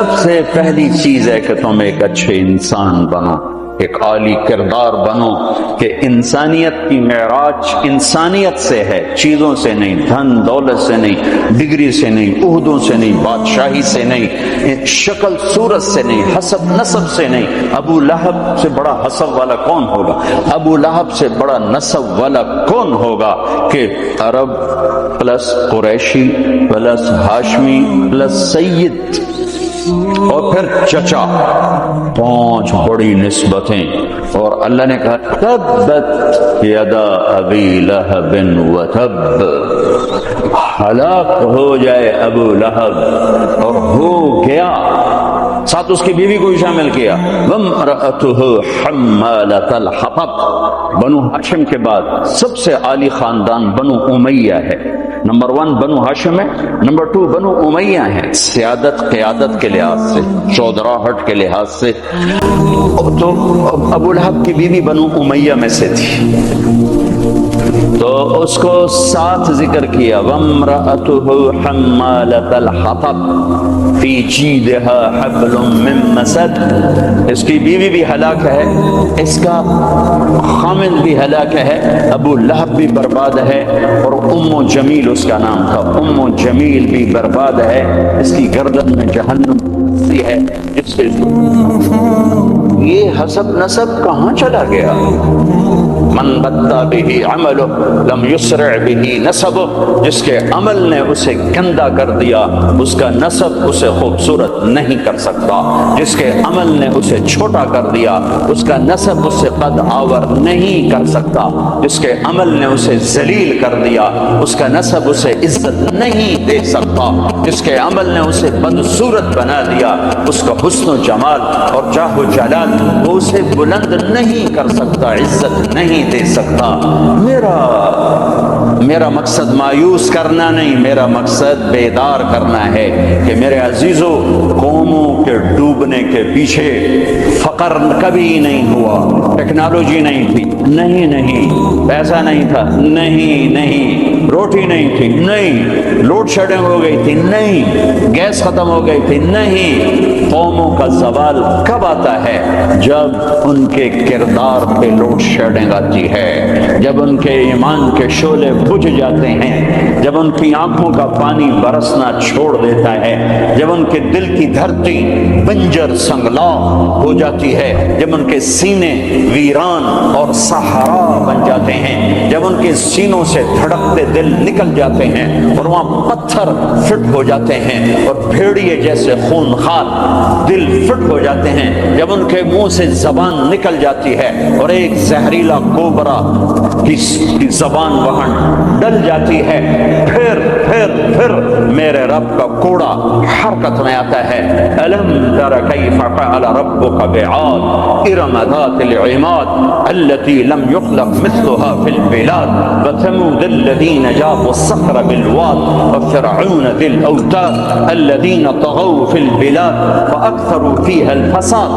سب سے پہلی چیز ہے کہ تم ایک اچھے انسان بنو، ایک عالی کردار بنو، کہ انسانیت کی معراج انسانیت سے ہے، چیزوں سے نہیں، دھن دولت سے نہیں، ڈگری سے نہیں، عہدوں سے نہیں، بادشاہی سے نہیں، شکل صورت سے نہیں، حسب نسب سے نہیں۔ ابو لہب سے بڑا حسب والا کون ہوگا؟ ابو لہب سے بڑا نسب والا کون ہوگا کہ عرب پلس قریشی پلس ہاشمی پلس سید اور پھر چچا، 5 بڑی نسبتیں۔ اور اللہ نے کہا تبت یدا ابی لہب وتب، ہلاک ہو جائے ابو لہب، اور ہو گیا، ساتھ اس کی بیوی کو بھی شامل کیا، وامرأتہ حمالۃ الحطب۔ بنو ہاشم کے بعد سب سے عالی خاندان بنو امیہ ہے، نمبر 1 بنو ہاشم ہے، نمبر 2 بنو امیہ ہے، سیادت قیادت کے لحاظ سے، چودراہٹ کے لحاظ سے۔ تو ابو لہب کی بیوی بنو امیہ میں سے تھی، تو اس کو ساتھ ذکر کیا، وامرأتہ حمالۃ الحطب فی جیدہا حبل من مسد۔ اس کی بیوی بھی ہلاک ہے، اس کا خامد بھی ہلاک ہے، ابو لہب بھی برباد ہے، اور ام جمیل اس کا نام تھا، ام جمیل بھی برباد ہے، اس کی گردن میں جہنم ہے۔ اس سے یہ حسب نسب کہاں چلا گیا؟ من بدا به عملہ لم یسرع به نسبہ، جس کے عمل نے اسے گندا کر دیا اس کا نسب اسے خوبصورت نہیں کر سکتا، جس کے عمل نے اسے چھوٹا کر دیا اس کا نسب اسے قد آور نہیں کر سکتا، جس کے عمل نے اسے ذلیل کر دیا اس کا نسب اسے عزت نہیں دے سکتا، جس کے عمل نے اسے بدصورت بنا دیا اس کا حسن و جمال اور جاہ و جلال وہ اسے بلند نہیں کر سکتا، عزت نہیں دے سکتا۔ میرا مقصد مایوس کرنا نہیں، میرا مقصد بیدار کرنا ہے کہ میرے عزیزو، قوموں کے ڈوبنے کے پیچھے فقر کبھی نہیں ہوا، ٹیکنالوجی نہیں تھی، نہیں، پیسہ نہیں تھا، نہیں، روٹی نہیں تھی، نہیں، لوڈ شیڈنگ ہو گئی تھی، نہیں، گیس ختم ہو گئی تھی، نہیں۔ قوموں کا زوال کب آتا ہے؟ جب ان کے کردار پہ لوڈ شیڈنگ آتی ہے، جب ان کے ایمان کے شعلے بجھ جاتے ہیں، جب ان کی آنکھوں کا پانی برسنا چھوڑ دیتا ہے، جب ان کے دل کی دھرتی بنجر سنگلا ہو جاتی ہے، جب ان کے سینے ویران اور صحرا بن جاتے ہیں، جب ان کے سینوں سے دھڑکتے دل نکل جاتے ہیں اور وہاں پتھر فٹ ہو جاتے ہیں اور بھیڑیے جیسے خونخوار دل فٹ ہو جاتے ہیں، جب ان کے منہ سے زبان نکل جاتی ہے اور ایک زہریلا کوبرا کی زبان وہاں ڈل جاتی ہے، پھر میرے رب کا کوڑا حرکت میں آتا ہے۔ الم تر کیف فعل ربک بعاد ارم ذات العماد التي لم يخلق مثلها في البلاد وثمود الذين جابوا الصخر بالواد وفرعون ذي الاوتاد الذين طغوا في البلاد فاكثروا فيها الفساد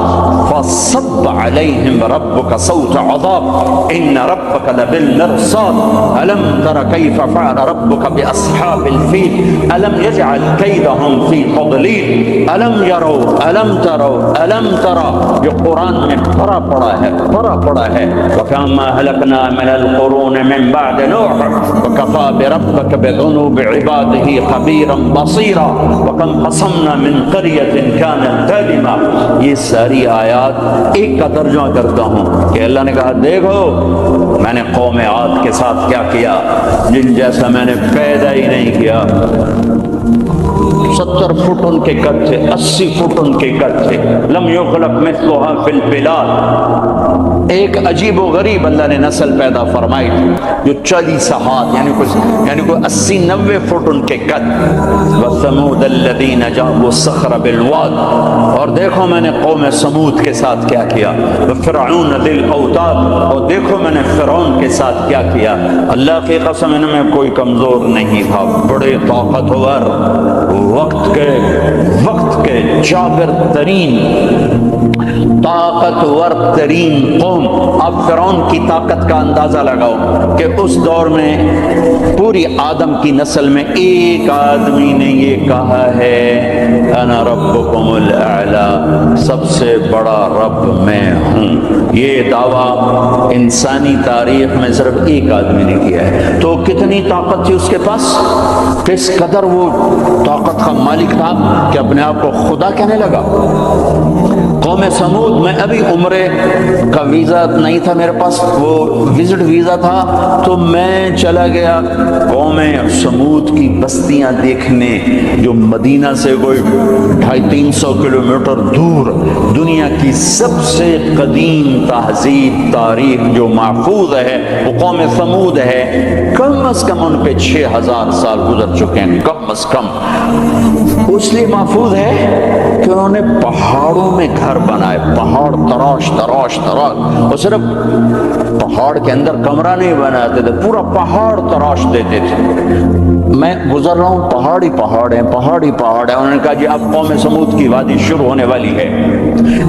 فصب عليهم ربك صوت عذاب ان ربك لبالمرصاد الم تر كيف فعل ربك باصحاب الفيل الم يجعل كيدهم في تضليل الم يروا الم تروا الم ترى۔ یہ قرآن میں پڑا پڑا ہے وكما هلكنا من القرون من بعد نوح وكفى بربك بذنوب عباده خبيرا بصيرا وكم قصمنا من قرية كانت ظالمة۔ یہ ساری آیات ایک کا ترجمہ کرتا ہوں کہ اللہ نے کہا دیکھو میں نے قوم عاد کے ساتھ کیا کیا، جن جیسا میں نے پیدا ہی نہیں کیا۔ 70 فٹ ان کے قد تھے، 80 فٹ ان کے قد تھے، لم یخلق مثلها فی البلاد۔ ایک عجیب و غریب اللہ نے نسل پیدا فرمائی تھی جو 40 ہاتھ یعنی کوئی 80-90 فٹ ان کے قد۔ وثمود الذین جابوا الصخر بالواد، اور دیکھو میں نے قوم سمود کے ساتھ کیا کیا۔ وفرعون ذی الاوتاد، اور دیکھو میں نے فرعون کے ساتھ کیا کیا۔ اللہ کی قسم ان میں کوئی کمزور نہیں تھا، بڑے طاقتور، وقت کے جابر ترین طاقتور ترین قوم. آپ فرعون کی طاقت کا اندازہ لگاؤ کہ اس دور میں پوری آدم کی نسل میں ایک آدمی نے یہ کہا ہے انا ربکم الاعلی، سب سے بڑا رب میں ہوں. یہ دعویٰ انسانی تاریخ میں صرف ایک آدمی نے کیا ہے. تو کتنی طاقت تھی اس کے پاس، کس قدر وہ طاقت کا مالک تھا کہ اپنے آپ کو خدا کہنے لگا. قوم سمود میں ابھی عمرے کا ویزا نہیں تھا میرے پاس، وہ وزٹ ویزا تھا، تو میں چلا گیا قوم سمود کی بستیاں دیکھنے جو مدینہ سے کوئی 250-300 کلومیٹر دور دنیا کی سب سے قدیم تہذیب تاریخ جو محفوظ ہے وہ قوم سمود ہے. کم از کم ان پہ 6000 سال گزر چکے ہیں، کم از کم. اس لیے محفوظ ہے کہ انہوں نے پہاڑوں میں گھر بنائے، پہاڑ تراش تراش تراش، اور صرف پہاڑ کے اندر کمرہ نہیں بناتے تھے، پورا پہاڑ تراش دیتے تھے. میں گزر رہا ہوں، پہاڑ ہی پہاڑ ہیں، پہاڑ ہی پہاڑ ہیں. انہوں نے کہا جی اب قوم سمود کی وادی شروع ہونے والی ہے.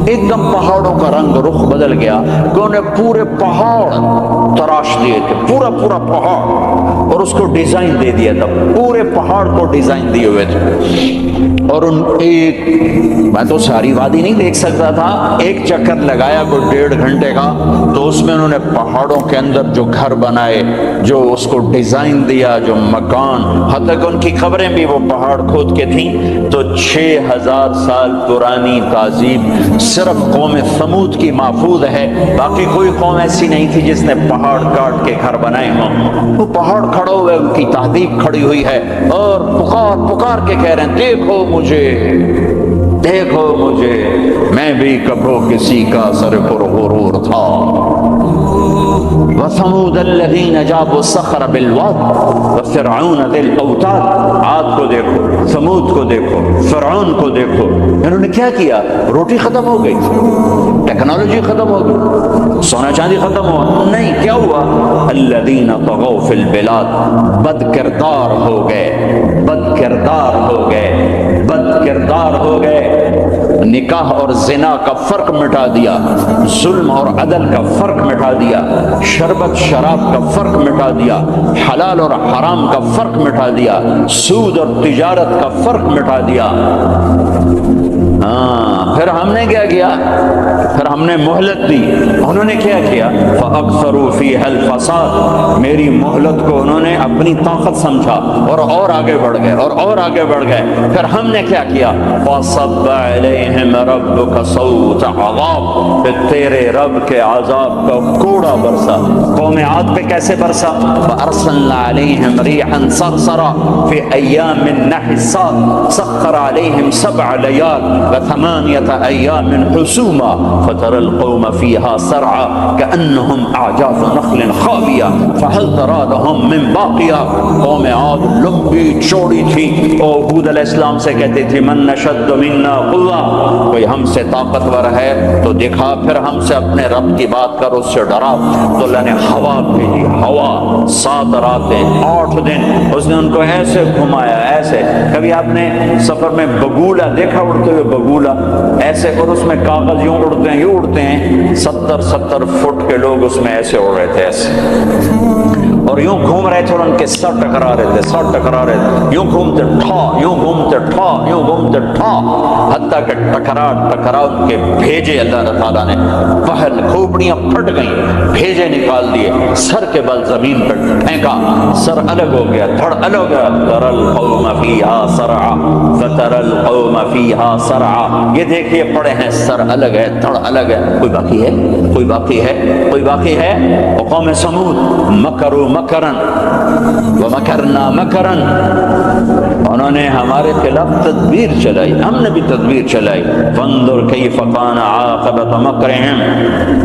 ایک دم پہاڑوں کا رنگ رخ بدل گیا کہ انہوں نے پورے پہاڑ تراش دیے تھے، پورا پورا پہاڑ، اور اس کو ڈیزائن دے دیا تھا، پورے پہاڑ کو ڈیزائن دیے ہوئے تھے. اور ان ایک، میں تو ساری وادی نہیں دیکھ سکتا تھا، ایک چکر لگایا کوئی 1.5 گھنٹے کا، تو اس میں انہوں نے پہاڑوں کے اندر جو گھر بنائے، جو اس کو ڈیزائن دیا، جو مکان، حتیٰ کہ ان کی قبریں بھی وہ پہاڑ کھود کے تھیں. تو 6000 سال پرانی تہذیب صرف قوم سمود کی محفوظ ہے. باقی کوئی قوم ایسی نہیں تھی جس نے پہاڑ کاٹ کے گھر بنائے ہوں. وہ پہاڑ کھڑے ہوئے، ان کی تہذیب کھڑی ہوئی ہے، اور پکار پکار کے کہہ رہے ہیں دیکھو مجھے، دیکھو مجھے، میں بھی کبھو کسی کا سر پر غرور تھا. وَثَمُودَ الَّذِينَ جَابُوا الصَّخْرَ بِالْوَادِ وَفِرْعَوْنَ ذِي الْأَوْتَادِ. عاد کو دیکھو، ثمود کو دیکھو، فرعون کو دیکھو. انہوں نے کیا کیا؟ روٹی ختم ہو گئی، ٹیکنالوجی ختم ہو گئی، سونا چاندی ختم ہوا نہیں. کیا ہوا؟ الَّذِينَ طَغَوْا فِي الْبِلَادِ، بد کردار ہو گئے، بد کردار ہو گئے، بد کردار ہو گئے. نکاح اور زنا کا فرق مٹا دیا، ظلم اور عدل کا فرق مٹا دیا، شربت شراب کا فرق مٹا دیا، حلال اور حرام کا فرق مٹا دیا، سود اور تجارت کا فرق مٹا دیا. پھر ہم نے کیا کیا؟ پھر ہم نے مہلت دی. انہوں نے کیا کیا؟ فَأَكْثَرُوا فِيهَا الْفَسَادَ. میری مہلت کو انہوں نے اپنی طاقت سمجھا اور آگے بڑھ گئے، اور آگے بڑھ گئے. پھر ہم نے کیا کیا؟ فَصَبَّ عَلَيْهِمْ رَبُّكَ صَوْتَ عَذَابٍ. پھر تیرے رب کے عذاب کا کوڑا برسا. قوم عاد پہ کیسے برسا؟ فَأَرْسَلْنَا عَلَيْهِمْ رِيحًا صَرْصَرًا فِي أَيَّامٍ نَحِسَّاتٍ سَخَّرَ عَلَيْهِمْ 7 لَيَالٍ و8 أيام حسوما فترى القوم فيها سرعا كأنهم أعجاز نخل خاوية فهل ترى لهم من باقية. قوم عاد لمبی چوڑی تھی، اور ہود علیہ السلام سے کہتے تھے من نشد منا قوة، کوئی ہم سے طاقتور ہے تو دکھا، پھر ہم سے اپنے رب کی بات کر، اس سے ڈرا. تو اللہ نے ہوا بھیجی، ہوا 7 راتیں 8 دن اس نے ان کو ایسے گھمایا، ایسے. کبھی آپ نے سفر میں بگولا دیکھا اڑتے ہوئے؟ بگولا ایسے، اور اس میں کاغذ یوں اڑتے ہیں، یوں اڑتے ہیں. 70 فٹ کے لوگ اس میں ایسے اڑ رہے تھے، ایسے، اور یوں گھوم رہے تھے، اور ان کے سر ٹکرا رہے تھے، سر ٹکرا رہے تھے، یوں گھومتے ٹھا، یوں گھومتے ٹھا، یوں گھومتے ٹھا، حتیٰ کہ ٹکرا ان کے بھیجے اللہ تعالیٰ نے. پہل کھوپڑیاں پھٹ گئیں، بھیجے نکال دیے، سر کے بل زمین پر پھینکا، سر الگ ہو گیا، دھڑ الگ ہو گیا. ترى القوم فيها سرعا فترى القوم فيها سرعا. یہ دیکھیے پڑے ہیں، سر الگ ہے، دھڑ الگ ہے. کوئی باقی ہے؟ کوئی باقی ہے؟ کوئی باقی ہے؟ وقوم سمود مکروا مکرا ومکرنا مکرا. انہوں نے ہمارے خلاف تدبیر چلائی، ہم نے بھی تدبیر چلائی. فانظر کیف کان عاقبۃ مکرہم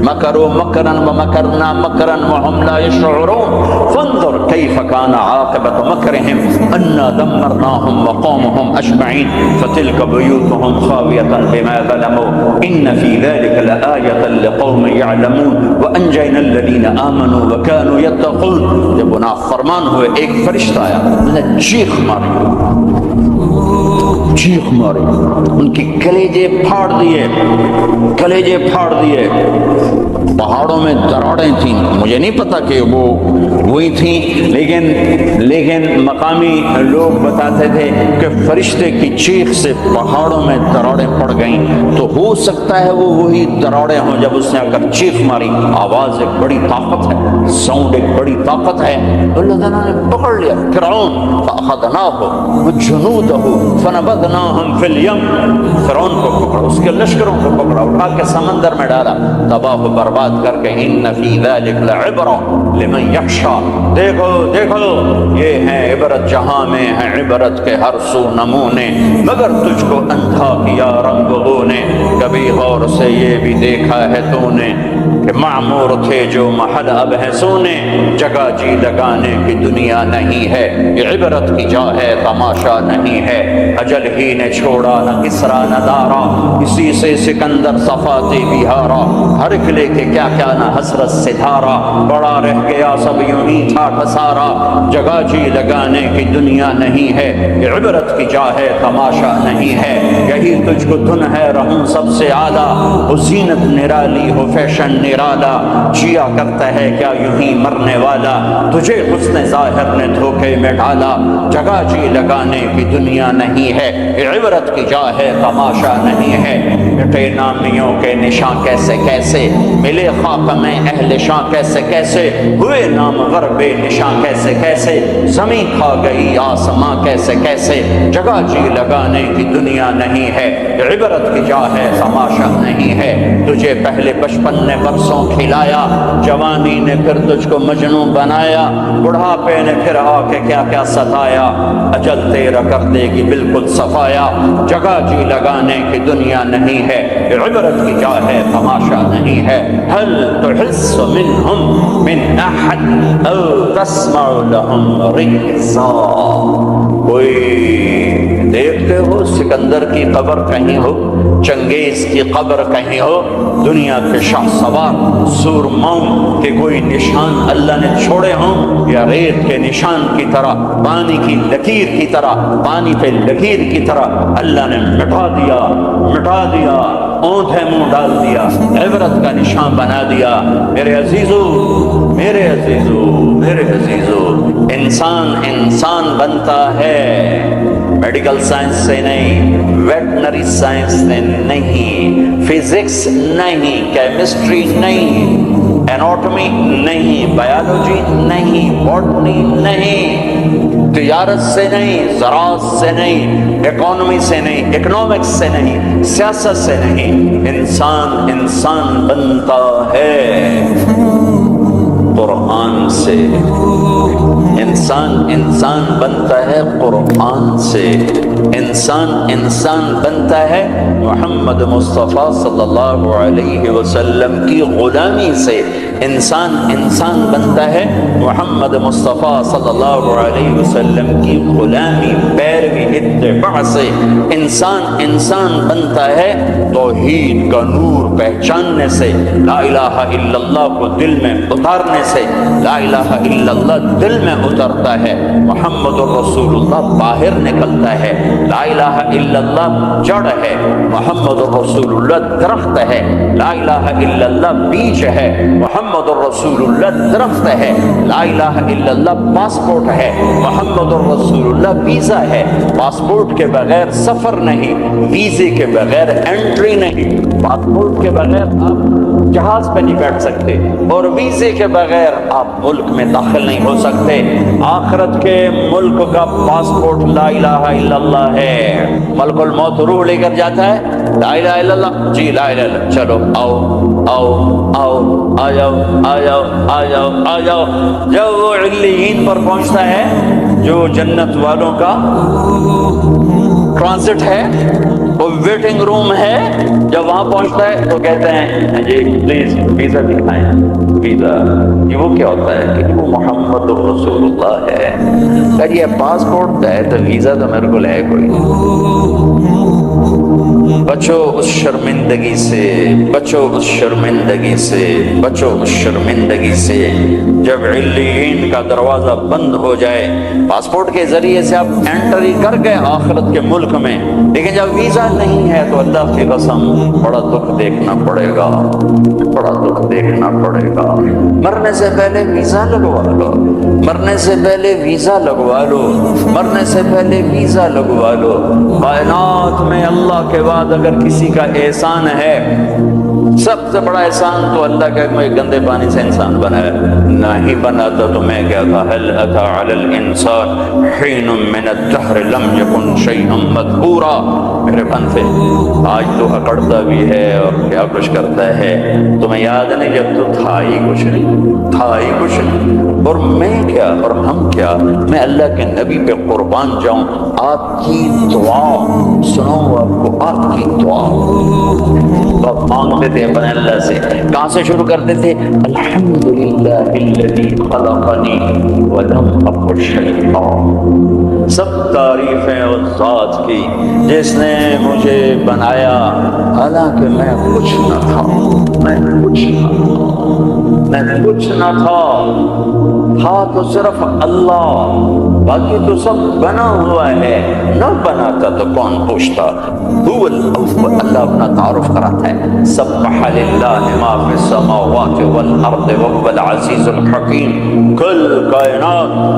مکروا مکرا ومکرنا مکرا وهم لا يشعرون. فانظر کیف کان عاقبۃ مکرہم انا دمرناهم وقومهم اجمعین فتلک بیوتهم خاویۃ بما ظلموا ان فی ذلک لآیۃ لقوم یعلمون وانجینا الذین آمنوا وکانوا یتقون. جب گناہ فرمان ہوئے، ایک فرشتہ آیا، میں نے چیخ ماری، چیخ ماری، ان کی کلیجے پھاڑ دیے، کلیجے پھاڑ دیے۔ پہاڑوں میں دراڑیں تھیں، مجھے نہیں پتا کہ وہ وہی تھیں، لیکن مقامی لوگ بتاتے تھے کہ فرشتے کی چیخ سے پہاڑوں میں دراڑیں پڑ گئیں۔ تو ہو سکتا ہے وہ وہی دراڑیں ہوں جب اس نے آ کر چیخ ماری۔ آواز ایک بڑی طاقت ہے، ساؤنڈ ایک بڑی طاقت ہے۔ اللہ تعالیٰ نے پکڑ لیا فرعون، فأخذناه وجنوده فنبذناهم في اليم، فرعون کو پکڑا، اس کے لشکروں کو پکڑا، اٹھا کے سمندر میں ڈالا، تباہ و برباد کر کے۔ ان فی ذلک لعبرۃ لمن یخشی، دیکھو دیکھو یہ ہے عبرت، جہاں میں ہے عبرت کے ہر سو نمونے، مگر تجھ کو اندھا کیا رنگوں نے، کبھی غور سے یہ بھی دیکھا ہے تو نے کہ معمور تھے جو محل اب ہے سونے، جگہ جی لگانے کی دنیا نہیں ہے، یہ عبرت کی جا ہے تماشا نہیں ہے۔ اجل ہی نے چھوڑا نہ کسرا نہ دارا، اسی سے سکندر صفاتے بہارا، ہر قلعے کے کیا کیا نہ حسرت سے دھارا، بڑا رہ گیا سب یوں ہی تھا ٹھسارا، جگہ جی لگانے کی دنیا نہیں ہے، یہ عبرت کی جا ہے تماشا نہیں ہے۔ یہی تجھ کو دھن ہے رہوں سب سے اعلیٰ، ہو زینت نرالی ہو فیشن نرالا، جیا کرتا ہے کیا یوں ہی مرنے والا، تجھے حسن ظاہر نے دھوکے میں ڈالا، جگہ جی لگانے کی دنیا نہیں ہے، یہ عبرت کی جا ہے تماشا نہیں ہے۔ مٹے نامیوں کے نشان کیسے کیسے، ملے خاک میں اہل شاں کیسے کیسے، ہوئے نامور بے نشان کیسے کیسے، زمین کھا گئی آسماں کیسے کیسے، جگہ جی لگانے کی دنیا نہیں ہے، یہ عبرت کی جا ہے تماشا نہیں ہے۔ تجھے پہلے بچپن نے برسوں کھلایا، جوانی نے پھر تجھ کو مجنوں بنایا، بڑھاپے نے پھر آ کے کیا کیا ستایا، اجل تیرا کر دے گی بالکل صفایا، جگہ جی لگانے کی دنیا نہیں ہے، یہ عبرت کی جا ہے تماشا نہیں ہے۔ هل تحس منهم من احد او تسمع لهم رکزا، کوئی دیکھتے ہو سکندر کی قبر کہیں ہو، چنگیز کی قبر کہیں ہو، دنیا کے شاہ سوار سورماؤں کے کوئی نشان اللہ نے چھوڑے ہوں، یا ریت کے نشان کی طرح، پانی کی لکیر کی طرح، پانی پہ لکیر کی طرح اللہ نے مٹا دیا، اونٹھے منہ ڈال دیا، عبرت کا نشان بنا دیا۔ میرے عزیزو، میرے عزیزو، میرے عزیزو، انسان بنتا ہے میڈیکل سائنس سے نہیں، ویٹنری سائنس سے نہیں، فزکس نہیں، کیمسٹری نہیں، ایناٹمی نہیں، بایولوجی نہیں، باٹنی نہیں، تجارت سے نہیں، زراعت سے نہیں، اکانومی سے نہیں، اکنامکس سے نہیں، سیاست سے نہیں، انسان بنتا ہے قرآن سے، انسان بنتا ہے قرآن سے، انسان بنتا ہے محمد مصطفیٰ صلی اللہ علیہ وسلم کی غلامی سے، انسان بنتا ہے محمد مصطفیٰ صلی اللہ علیہ وسلم کی غلامی، پیروی، اتباع سے، انسان بنتا ہے توحید کا نور پہچاننے سے، لا الہ الا اللہ کو دل میں اتارنے سے، لا الہ الا اللہ دل میں اترتا ہے، محمد الرسول اللہ باہر نکلتا ہے، لا الہ الا اللہ جڑ ہے، محمد الرسول اللہ درخت ہے، لا الہ الا اللہ بیج ہے، محمد الرسول اللہ درخت ہے، لا الہ الا اللہ پاسپورٹ ہے، محمد الرسول اللہ ویزا ہے، پاسپورٹ کے بغیر سفر نہیں، ویزے کے بغیر انٹری نہیں، پاسپورٹ کے بغیر آپ جہاز پہ نہیں بیٹھ سکتے، اور ویزے کے بغیر آپ ملک میں داخل نہیں ہو سکتے۔ آخرت کے ملک کا پاسپورٹ لا الہ الا اللہ ہے، ملک الموت روح لے کر جاتا ہے، لا الہ الا اللہ، جی لا الہ الا اللہ، چلو آؤ، جب وہ علیین پر پہنچتا ہے جو جنت والوں کا ٹرانزٹ ہے، وہ ویٹنگ روم ہے، جب وہاں پہنچتا ہے تو کہتے ہیں جی پلیز ویزا دکھائیں، ویزا، یہ وہ کیا ہوتا ہے کہ وہ محمد رسول اللہ ہے، اگر یہ پاسپورٹ ہے تو ویزا تو میرے کو ہے کوئی۔ بچو اس شرمندگی سے، بچو اس شرمندگی سے، بچو اس شرمندگی سے، جب علیین کا دروازہ بند ہو جائے، پاسپورٹ کے ذریعے سے آپ انٹری کر گئے آخرت کے ملک ملک میں، لیکن جب ویزا نہیں ہے تو اللہ کی قسم بڑا دکھ دیکھنا پڑے گا، بڑا دکھ دیکھنا پڑے گا۔ مرنے سے پہلے ویزا لگوا لو، مرنے سے پہلے ویزا لگوا لو، مرنے سے پہلے ویزا لگوا لو۔ کائنات میں اللہ کے بعد اگر کسی کا احسان ہے، سب سے بڑا احسان تو اللہ کا کوئی گندے پانی سے انسان بنایا، نہیں بناتا تو میں کیا تھا، هل اتى على الانسان حين من الدهر لم يكن شيئا مذكورا۔ میرے بندے آج تو اکڑتا بھی ہے اور کیا کچھ کرتا ہے، تمہیں یاد نہیں جب تو تھا ہی کچھ نہیں، تھا ہی کچھ نہیں۔ اور میں کیا اور ہم کیا، میں اللہ کے نبی پہ قربان جاؤں۔ آپ کی دعا سناؤں آپ کو، آپ کی دعا آپ مانگتے تھے اپنے اللہ سے، کہاں سے شروع کرتے تھے؟ الحمدللہ الذی خلقنی ولم اکن شیئا۔ سب تعریفیں اس ذات کی جس نے مجھے بنایا حالانکہ میں کچھ نہ تھا، میں کچھ نہ تھا، میں کچھ نہ تھا، تھا تو صرف اللہ، باقی تو سب بنا ہوا ہے، نہ بناتا تو کون پوچھتا۔ هو الاول، اللہ اپنا تعارف کراتا ہے، سبح للہ ما فی السماوات والارض وهو العزیز الحکیم۔ کل کائنات،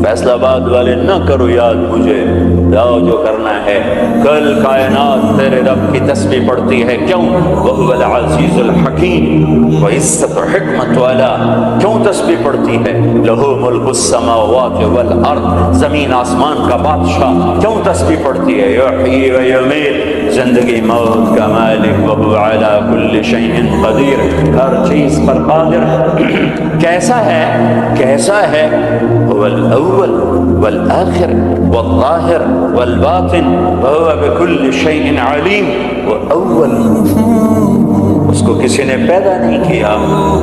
فیصلہ آباد والے نہ کرو یاد مجھے، جاؤ جو کرنا ہے، کل کائنات تیرے رب کی تسبیح پڑھتی ہے، کیوں؟ وهو العزیز الحکیم، وہ عزت و حکمت والا، کیوں تسبیح پڑھتی ہے؟ لہو ملک السماوات والارض، زمین آسمان کا بادشاہ، کیوں تسبیح پڑھتی ہے؟ یحیی و یمیت، زندگی موت کا مالک، وهو علی کل شیء قدیر، ہر چیز پر قادر۔ کیسا ہے؟ کیسا ہے؟ هو الاول والآخر والظاہر والباطن وهو بكل شيء علیم۔ وہ اول، اس کو کسی نے پیدا نہیں کیا،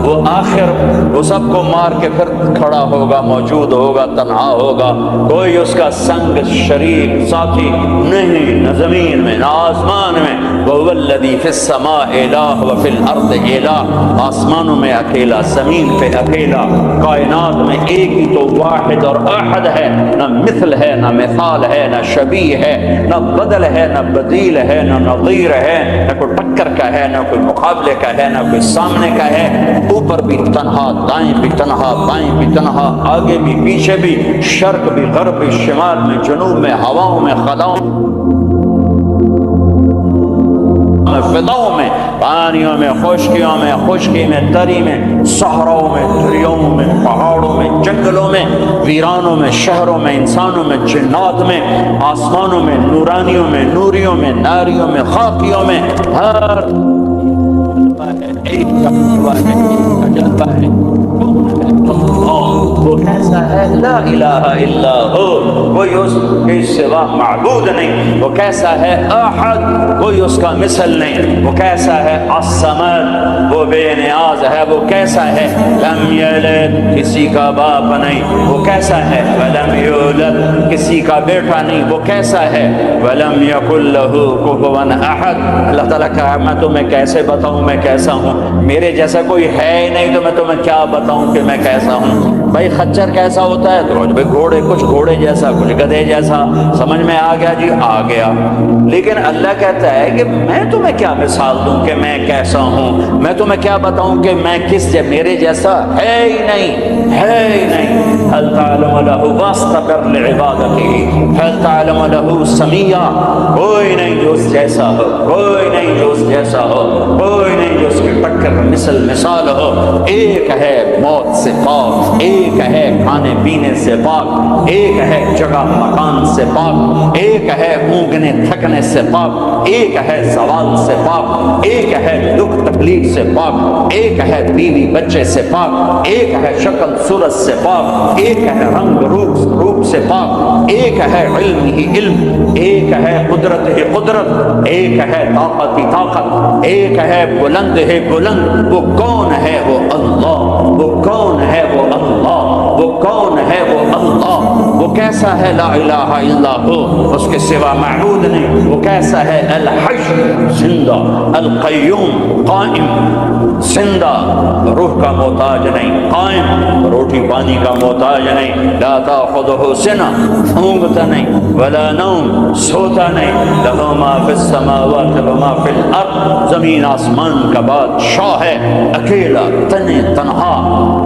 وہ آخر، وہ سب کو مار کے پھر کھڑا ہوگا، موجود ہوگا، تنہا ہوگا، کوئی اس کا سنگ شریک ساتھی نہیں، نہ زمین میں نہ آسمان میں۔ وَهُوَ الَّذِي فِي السَّمَاءِ إِلَٰهٌ وَفِي الْأَرْضِ إِلَٰهٌ، آسمانوں میں اکیلا، زمین پہ اکیلا، کائنات میں ایک ہی تو واحد اور احد ہے، نہ مثل ہے، نہ مثال ہے، نہ شبیہ ہے، نہ بدل ہے، نہ بدیل ہے، نہ نظیر ہے، نہ کوئی ٹکر کا ہے، نہ کوئی مقابلے کا ہے، نہ کوئی سامنے کا ہے۔ اوپر بھی تنہا، دائیں بھی تنہا، بائیں بھی تنہا، آگے بھی پیچھے بھی، شرق بھی غرب بھی، شمال میں جنوب میں، ہواؤں میں خلاؤں فضاؤں میں، پانیوں میں، خشکیوں میں، خشکی میں، تری میں، صحراؤں میں، دریاؤں میں، پہاڑوں میں، جنگلوں میں، ویرانوں میں، شہروں میں، انسانوں میں، جنات میں، آسمانوں میں، نورانیوں میں، نوریوں میں، ناریوں میں، خاکیوں میں، ہر ایک جلوہ ہے، ایک جلوہ ہے۔ وہ کیسا ہے؟ لا الہ الا ہو، کوئی اس کے سوا معبود نہیں۔ وہ کیسا ہے؟ احد، کوئی اس کا مثل نہیں۔ وہ کیسا ہے؟ الصمد، وہ بے نیاز ہے۔ وہ کیسا ہے؟ لم یلد، کسی کا باپ نہیں۔ وہ کیسا ہے؟ ولم یولد، کسی کا بیٹا نہیں۔ وہ کیسا ہے؟ ولم یکن لہ کفوا احد۔ اللہ تعالیٰ کہا میں تمہیں کیسے بتاؤں میں کیسا ہوں، میرے جیسا کوئی ہے ہی نہیں تو میں تمہیں کیا بتاؤں کہ میں کیسا ہوں۔ بھائی خچر کیسا ہوتا ہے؟ تو بھائی گھوڑے، کچھ گھوڑے جیسا، کچھ گدھے جیسا، سمجھ میں آ گیا جی، آ گیا۔ لیکن اللہ کہتا ہے کہ میں تمہیں کیا مثال دوں کہ میں کیسا ہوں، میں تمہیں کیا بتاؤں کہ میں کس میرے جیسا ہے ہی نہیں، ہے ہی نہیں۔ هل تعلم له واستبر لعبادته، هل تعلم له سميا، کوئی نہیں جو اس جیسا ہو، کوئی نہیں جو اس جیسا ہو، کوئی نہیں جو اس کی ٹکر مثال ہو۔ ایک ہے موت سے پاک، ایک ہے کھانے پینے سے پاک، ایک ہے جگہ مکان سے پاک، ایک ہے اونگنے تھکنے سے پاک، ایک ہے زوال سے پاک، ایک ہے دکھ تکلیف سے پاک، ایک ہے بیوی بچے سے پاک، ایک ہے شکل صورت سے پاک، ایک ہے رنگ روپ سے پاک، ایک ہے علم ہی علم، ایک ہے قدرت ہی قدرت، ایک ہے طاقت ہی طاقت، ایک ہے بلند ہی بلند، وہ کون ہے وہ اللہ، وہ کون ہے وہ اللہ، وہ کون ہے وہ اللہ، وہ کیسا ہے لا الہ الا ہو، اس کے سوا معبود نہیں، وہ کیسا ہے الحی زندہ، القیوم قائم زندہ، روح کا محتاج نہیں، قائم روٹی پانی کا محتاج نہیں، لا تاخذہ سنہ اونگتا نہیں، ولا نوم سوتا نہیں، لہ ما فی السماوات و ما فی الارض، زمین آسمان کا بادشاہ ہے، اکیلا تنہا،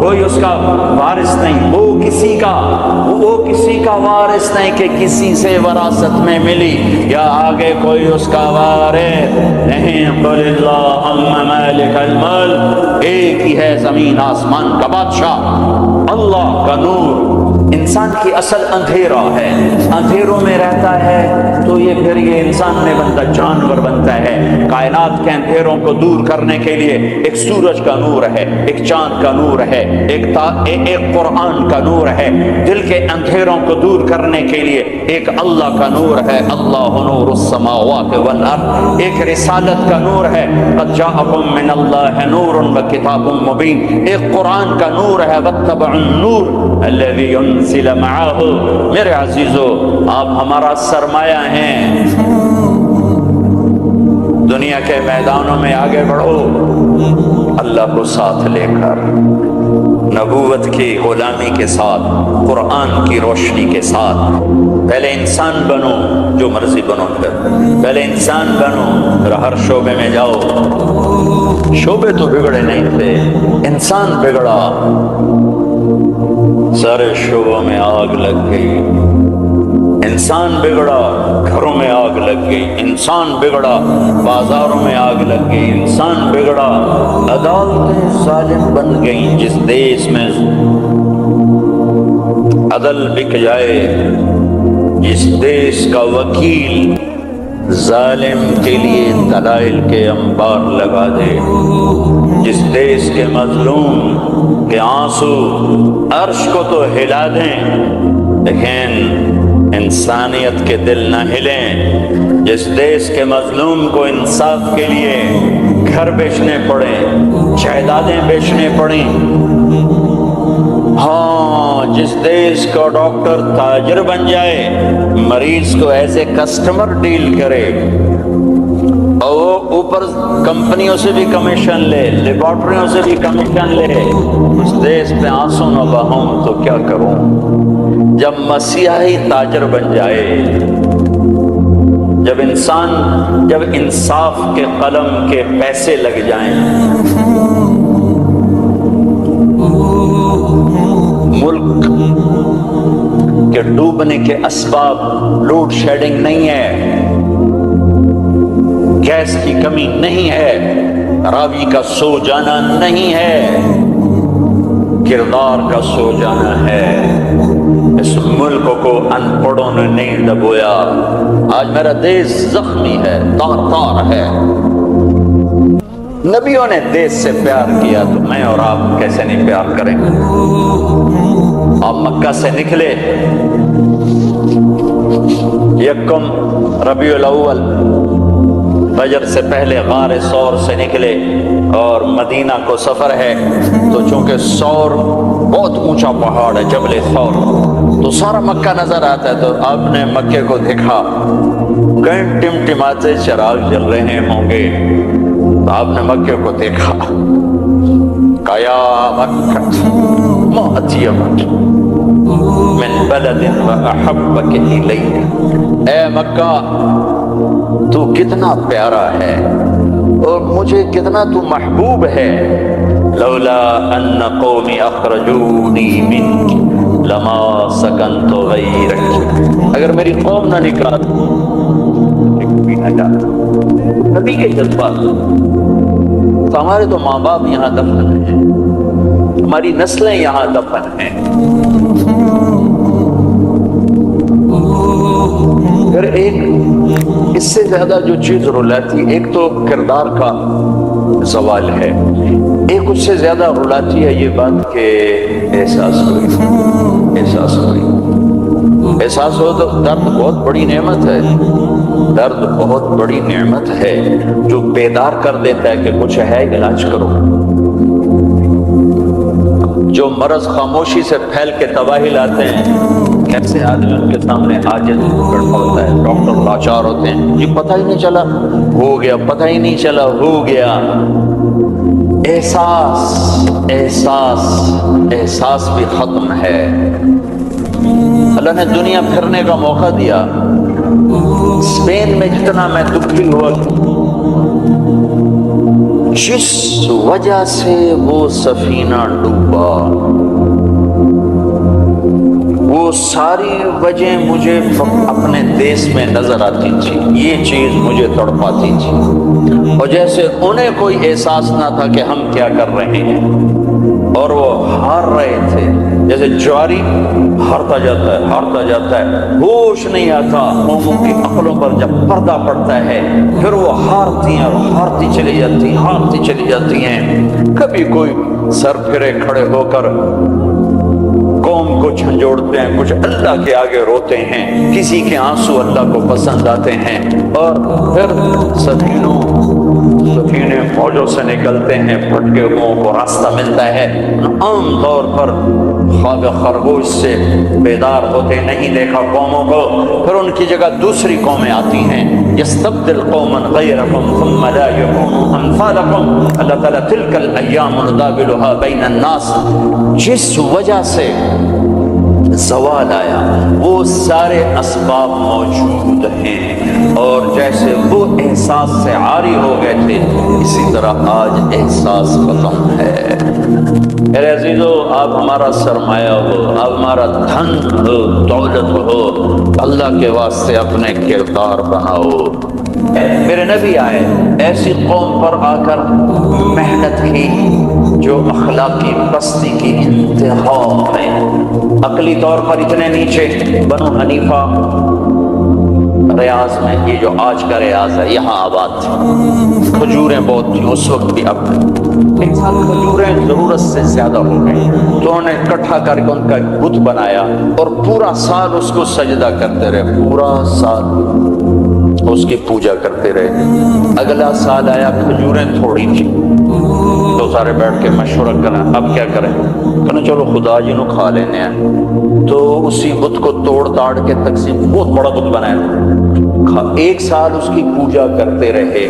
کوئی اس کا وارث نہیں، وہ کسی کا وارث نہیں کہ کسی سے وراثت میں ملی یا آگے کوئی اس کا وارث نہیں۔ قل اللہم مالک الملک، ایک ہی ہے زمین آسمان کا بادشاہ، اللہ کا نور۔ انسان کی اصل اندھیرا ہے، اندھیروں میں رہتا ہے تو پھر یہ انسان میں بنتا جانور بنتا ہے۔ کائنات کے اندھیروں کو دور کرنے کے لیے ایک سورج کا نور ہے، ایک چاند کا نور ہے، ایک قرآن کا نور ہے۔ دل کے اندھیروں کو دور کرنے کے لیے ایک اللہ کا نور ہے، اللہ نور السماوات والارض، ایک رسالت کا نور ہے، قد جاءکم من اللہ نور وکتاب مبین، ایک قرآن کا نور ہے، واتبعوا النور الذی انزل معہ۔ میرے عزیزو، آپ ہمارا سرمایہ ہیں، دنیا کے میدانوں میں آگے بڑھو اللہ کو ساتھ لے کر، نبوت کی غلامی کے ساتھ، قرآن کی روشنی کے ساتھ۔ پہلے انسان بنو، جو مرضی بنو، پہلے انسان بنو، پھر ہر شعبے میں جاؤ۔ شعبے تو بگڑے نہیں تھے، انسان بگڑا، سارے شعبوں میں آگ لگ گئی، انسان بگڑا، گھروں میں آگ لگ گئی، انسان بگڑا، بازاروں میں آگ لگ گئی، انسان بگڑا، عدالتیں ظالم بن گئیں، جس دیش میں عدل بک جائے، جس دیش کا وکیل ظالم کے لیے دلائل کے انبار لگا دے، جس دیش کے مظلوم کے آنسو عرش کو تو ہلا دیں لیکن انسانیت کے دل نہ ہلیں، جس دیش کے مظلوم کو انصاف کے لیے گھر بیچنے پڑیں، جائیدادیں بیچنے پڑیں، ہاں جس دیش کا ڈاکٹر تاجر بن جائے، مریض کو ایز اے کسٹمر ڈیل کرے اور وہ اوپر کمپنیوں سے بھی کمیشن لے، لیبارٹریوں سے بھی کمیشن لے، اس دیش پہ آنسو نہ بہاؤں تو کیا کروں؟ جب مسیحی تاجر بن جائے، جب انصاف کے قلم کے پیسے لگ جائیں، ملک کے ڈوبنے کے اسباب لوڈ شیڈنگ نہیں ہے، گیس کی کمی نہیں ہے، راوی کا سو جانا نہیں ہے، کردار کا سو جانا ہے۔ اس ملک کو ان پڑھوں نے نہیں دبویا۔ آج میرا دیش زخمی ہے، تار تار ہے۔ نبیوں نے دیش سے پیار کیا تو میں اور آپ کیسے نہیں پیار کریں گے؟ آپ مکہ سے نکلے، یکم ربیع الاول فجر سے پہلے غار ثور سے نکلے اور مدینہ کو سفر ہے، تو چونکہ ثور بہت اونچا پہاڑ ہے، جبل ثور، تو سارا مکہ نظر آتا ہے۔ تو آپ نے مکے کو دیکھا، کہیں ٹمٹماتے چراغ جل رہے ہوں گے، تو آپ نے مکے کو دیکھا، کہا یا مکہ ما اطیبک من بلد واحبک الی، اے مکہ تو کتنا پیارا ہے اور مجھے کتنا تو محبوب ہے، لولا ان قومی اخرجونی منک لما سکنت غیرک، اگر میری قوم نہ نکال بھی نہ جاتا۔ نبی کے جذبات، تو ہمارے تو ماں باپ یہاں دفن ہیں، ہماری نسلیں یہاں دفن ہیں۔ پھر ایک اس سے زیادہ جو چیز رلاتی، ایک تو کردار کا زوال ہے، ایک اس سے زیادہ رلاتی ہے یہ بات کہ احساس ہوئی، احساس ہو تو درد بہت بڑی نعمت ہے، درد بہت بڑی نعمت ہے جو بیدار کر دیتا ہے کہ کچھ ہے علاج کرو۔ جو مرض خاموشی سے پھیل کے تباہی لاتے ہیں، کیسے آدمی ان کے سامنے عاجز کھڑا ہوتا ہے، ڈاکٹر لاچار ہوتے ہیں، جی پتہ ہی نہیں چلا ہو گیا، پتہ ہی نہیں چلا ہو گیا۔ احساس بھی ختم ہے۔ اللہ نے دنیا پھرنے کا موقع دیا، اسپین میں جتنا میں دکھی ہوا، جس وجہ سے وہ سفینہ ڈوبا، وہ ساری وجہ مجھے اپنے دیس میں نظر آتی تھی، یہ چیز مجھے تڑپاتی تھی، اور جیسے انہیں کوئی احساس نہ تھا کہ ہم کیا کر رہے ہیں، اور وہ ہار رہے تھے، جیسے جواری ہارتا جاتا ہے، ہوش نہیں آتا، قوموں کی عقلوں پر جب پردہ پڑتا ہے پھر وہ ہارتی ہیں اور ہارتی چلی جاتی ہیں۔ کبھی کوئی سر پھرے کھڑے ہو کر قوم کو جھنجھوڑتے ہیں، کچھ اللہ کے آگے روتے ہیں، کسی کے آنسو اللہ کو پسند آتے ہیں، اور پھر سفینے فوجوں سے نکلتے ہیں، پھٹکے ہوئوں کو راستہ ملتا ہے، عام طور پر خواب خرگوش سے بیدار ہوتے نہیں دیکھا قوموں کو، پھر ان کی جگہ دوسری قومیں آتی ہیں، یستبدل قوما غیرکم ثم لا یکونوا امثالکم، اللہ تعالیٰ تلک الایام نداولها بین الناس، جس وجہ سے زوال آیا وہ سارے اسباب موجود ہیں، اور جیسے وہ احساس سے عاری ہو گئے تھے اسی طرح آج احساس ختم ہے۔ میرے عزیزو، آپ ہمارا سرمایہ ہو، آپ ہمارا دھن ہو، دولت ہو، اللہ کے واسطے اپنے کردار بناؤ۔ میرے نبی آئے، ایسی قوم پر آ کر محنت کی جو اخلاقی پستی کی انتہا ہے، عقلی طور پر اتنے نیچے۔ بنو حنیفہ ریاض میں، یہ جو آج کا ریاض ہے، یہاں آباد تھی، کھجوریں بہت تھیں اس وقت بھی، اب ایک سال کھجوریں ضرورت سے زیادہ ہو گئی تو انہوں نے اکٹھا کر کے ان کا ایک بت بنایا اور پورا سال اس کو سجدہ کرتے رہے، پورا سال اس کی پوجا کرتے رہے۔ اگلا سال آیا، کھجوریں تھوڑی تھی تو سارے بیٹھ کے مشورہ کریں اب کیا کریں، کہنا چلو خدا جی نو کھا لینے ہیں، تو اسی بت کو توڑ تاڑ کے تقسیم، بہت بڑا بت بنایا، ایک سال اس کی پوجا کرتے رہے۔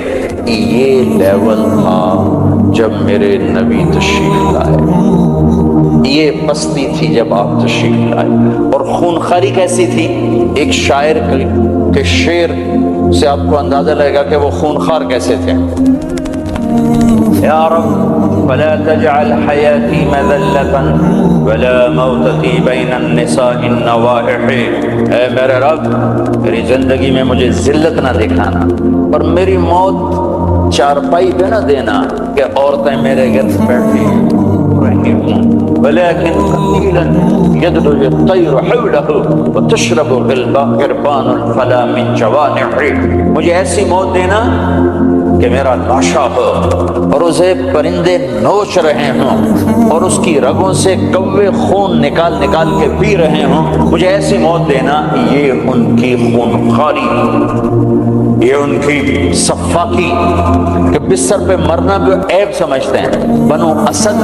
یہ لیول تھا جب میرے نبی تشریف لائے، یہ پستی تھی جب آپ تشریف لائے، اور خونخواری کیسی تھی، ایک شاعر کے شعر سے آپ کو اندازہ لگے گا کہ وہ خونخوار کیسے تھے۔ یا رب فلا تجعل حیاتی مذلة ولا موتتی بین النساء النوائح، اے میرے رب میری زندگی میں مجھے ذلت نہ دکھانا اور میری موت چارپائی پہ نہ دینا کہ عورتیں میرے گرد بیٹھی رہی ہوں، ولكن قليلا يدلج الطير حوله وتشرب غربان الفلا من جوانحه، مجھے ایسی موت دینا کہ میرا لاشا ہو اور اسے پرندے نوچ رہے ہوں اور اس کی رگوں سے کوے خون نکال نکال کے پی رہے ہوں، مجھے ایسی موت دینا۔ یہ ان کی خونخواری، یہ ان کی صفاقی کہ بستر پہ مرنا بھی عیب سمجھتے ہیں۔ بنو اسد،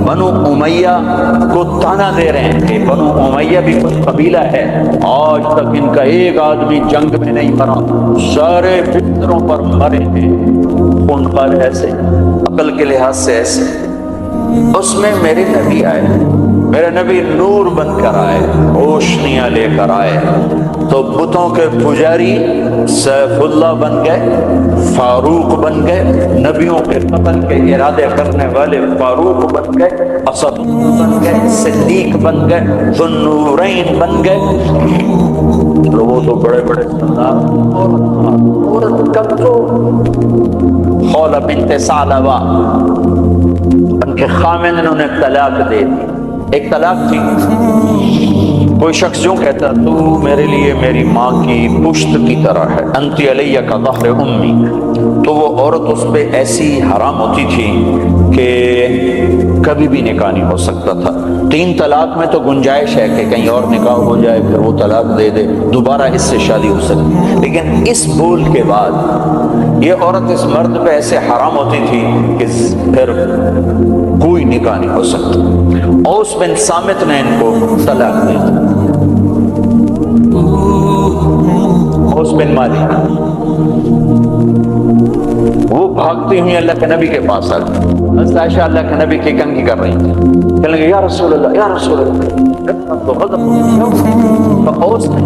بنو امیہ کو تانا دے رہے ہیں کہ بنو امیہ بھی کچھ قبیلہ ہے، آج تک ان کا ایک آدمی جنگ میں نہیں مرا، سارے بستروں پر مرے ہیں۔ خونخوار ایسے، عقل کے لحاظ سے ایسے، اس میں میرے نبی آئے، میرے نبی نور بن کر آئے، روشنیاں لے کر آئے، تو بتوں کے پجاری سیف اللہ بن گئے، فاروق بن گئے، نبیوں کے قتل کے ارادے کرنے والے فاروق بن گئے، اسد بن گئے، صدیق بن گئے، ذو النورین بن گئے۔ وہ تو بڑے بڑے سردار، عورت کب تو خولہ بنت ثعلبہ ان کے خامن نے انہیں طلاق دے دی۔ ایک طلاق تھی، کوئی شخص جو کہتا تو میرے لیے میری ماں کی پشت کی طرح ہے، انت علیہ کا ظہر امی، تو وہ عورت اس پہ ایسی حرام ہوتی تھی کہ کبھی بھی نکاح نہیں ہو سکتا تھا۔ 3 طلاق میں تو گنجائش ہے کہ کہیں اور نکاح ہو جائے، پھر وہ طلاق دے دے، دوبارہ اس سے شادی ہو سکتی، لیکن اس بول کے بعد یہ عورت اس مرد پہ ایسے حرام ہوتی تھی کہ پھر کوئی نکاح نہیں ہو سکتا۔ اوس بن صامت نے ان کو طلاق دی، اوس بن مالک، وہ بھاگتی ہوئی اللہ کے نبی کے پاس آ گئی۔ حضرت عائشہ اللہ کے نبی کی کنگھی کر رہی تھی، کہنے لگے یا رسول اللہ یا رسول اللہ، تو غضب تو اوس نے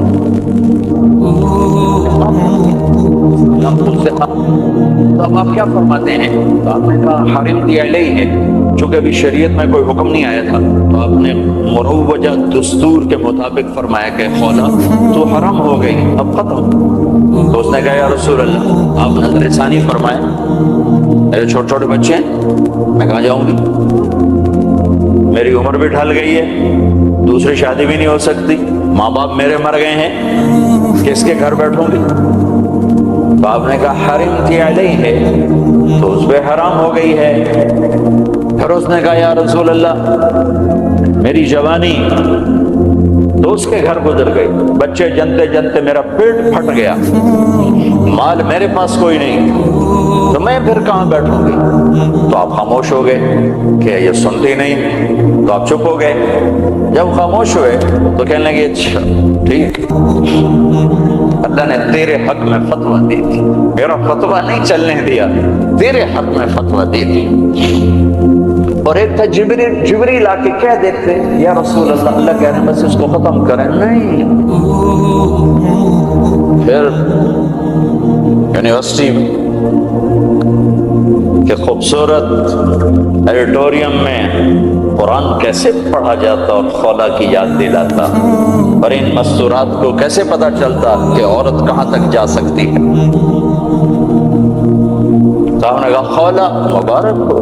تو اب آپ کیا فرماتے ہیں؟ تو آپ نے کہا حرمت علیہ ہے، چونکہ ابھی شریعت میں کوئی حکم نہیں آیا تھا، تو آپ نے مروجہ دستور کے مطابق فرمایا کہ خولا تو حرام ہو گئی، اب ختم۔ تو اس نے کہا یا رسول اللہ، آپ نظر ثانی فرمائے، میرے چھوٹے چھوٹے بچے ہیں، میں کہاں جاؤں گی، میری عمر بھی ڈھل گئی ہے، دوسری شادی بھی نہیں ہو سکتی، ماں باپ میرے مر گئے ہیں، کس کے گھر بیٹھوں گی؟ تو آپ نے کہا حرمت علیہ ہے، تو اس پہ حرام ہو گئی ہے۔ پھر اس نے کہا یا رسول اللہ میری جوانی تو اس کے گھر گزر گئی، بچے جنتے جنتے میرا پیٹ پھٹ گیا، مال میرے پاس کوئی نہیں، تو میں پھر کہاں بیٹھوں گی؟ تو آپ خاموش ہو گئے کہ یہ سنتی نہیں، تو آپ چپ ہو گئے۔ جب خاموش ہوئے تو کہنے لگے اچھا ٹھیک، اللہ نے تیرے حق میں فتویٰ دی تھی، میرا فتویٰ نہیں چلنے دیا، تیرے حق میں فتویٰ دی تھی۔ اور ایک تھا جبریل آ کے کہہ دیتے یا رسول اللہ، اللہ کہہ رہے ہیں بس اس کو ختم کریں، نہیں۔ پھر یونیورسٹی کے خوبصورت ایڈیٹوریم میں قرآن کیسے پڑھا جاتا اور خولا کی یاد دلاتا، اور ان مستورات کو کیسے پتہ چلتا کہ عورت کہاں تک جا سکتی ہے۔ صاحب نے کہا خولا مبارک ہو،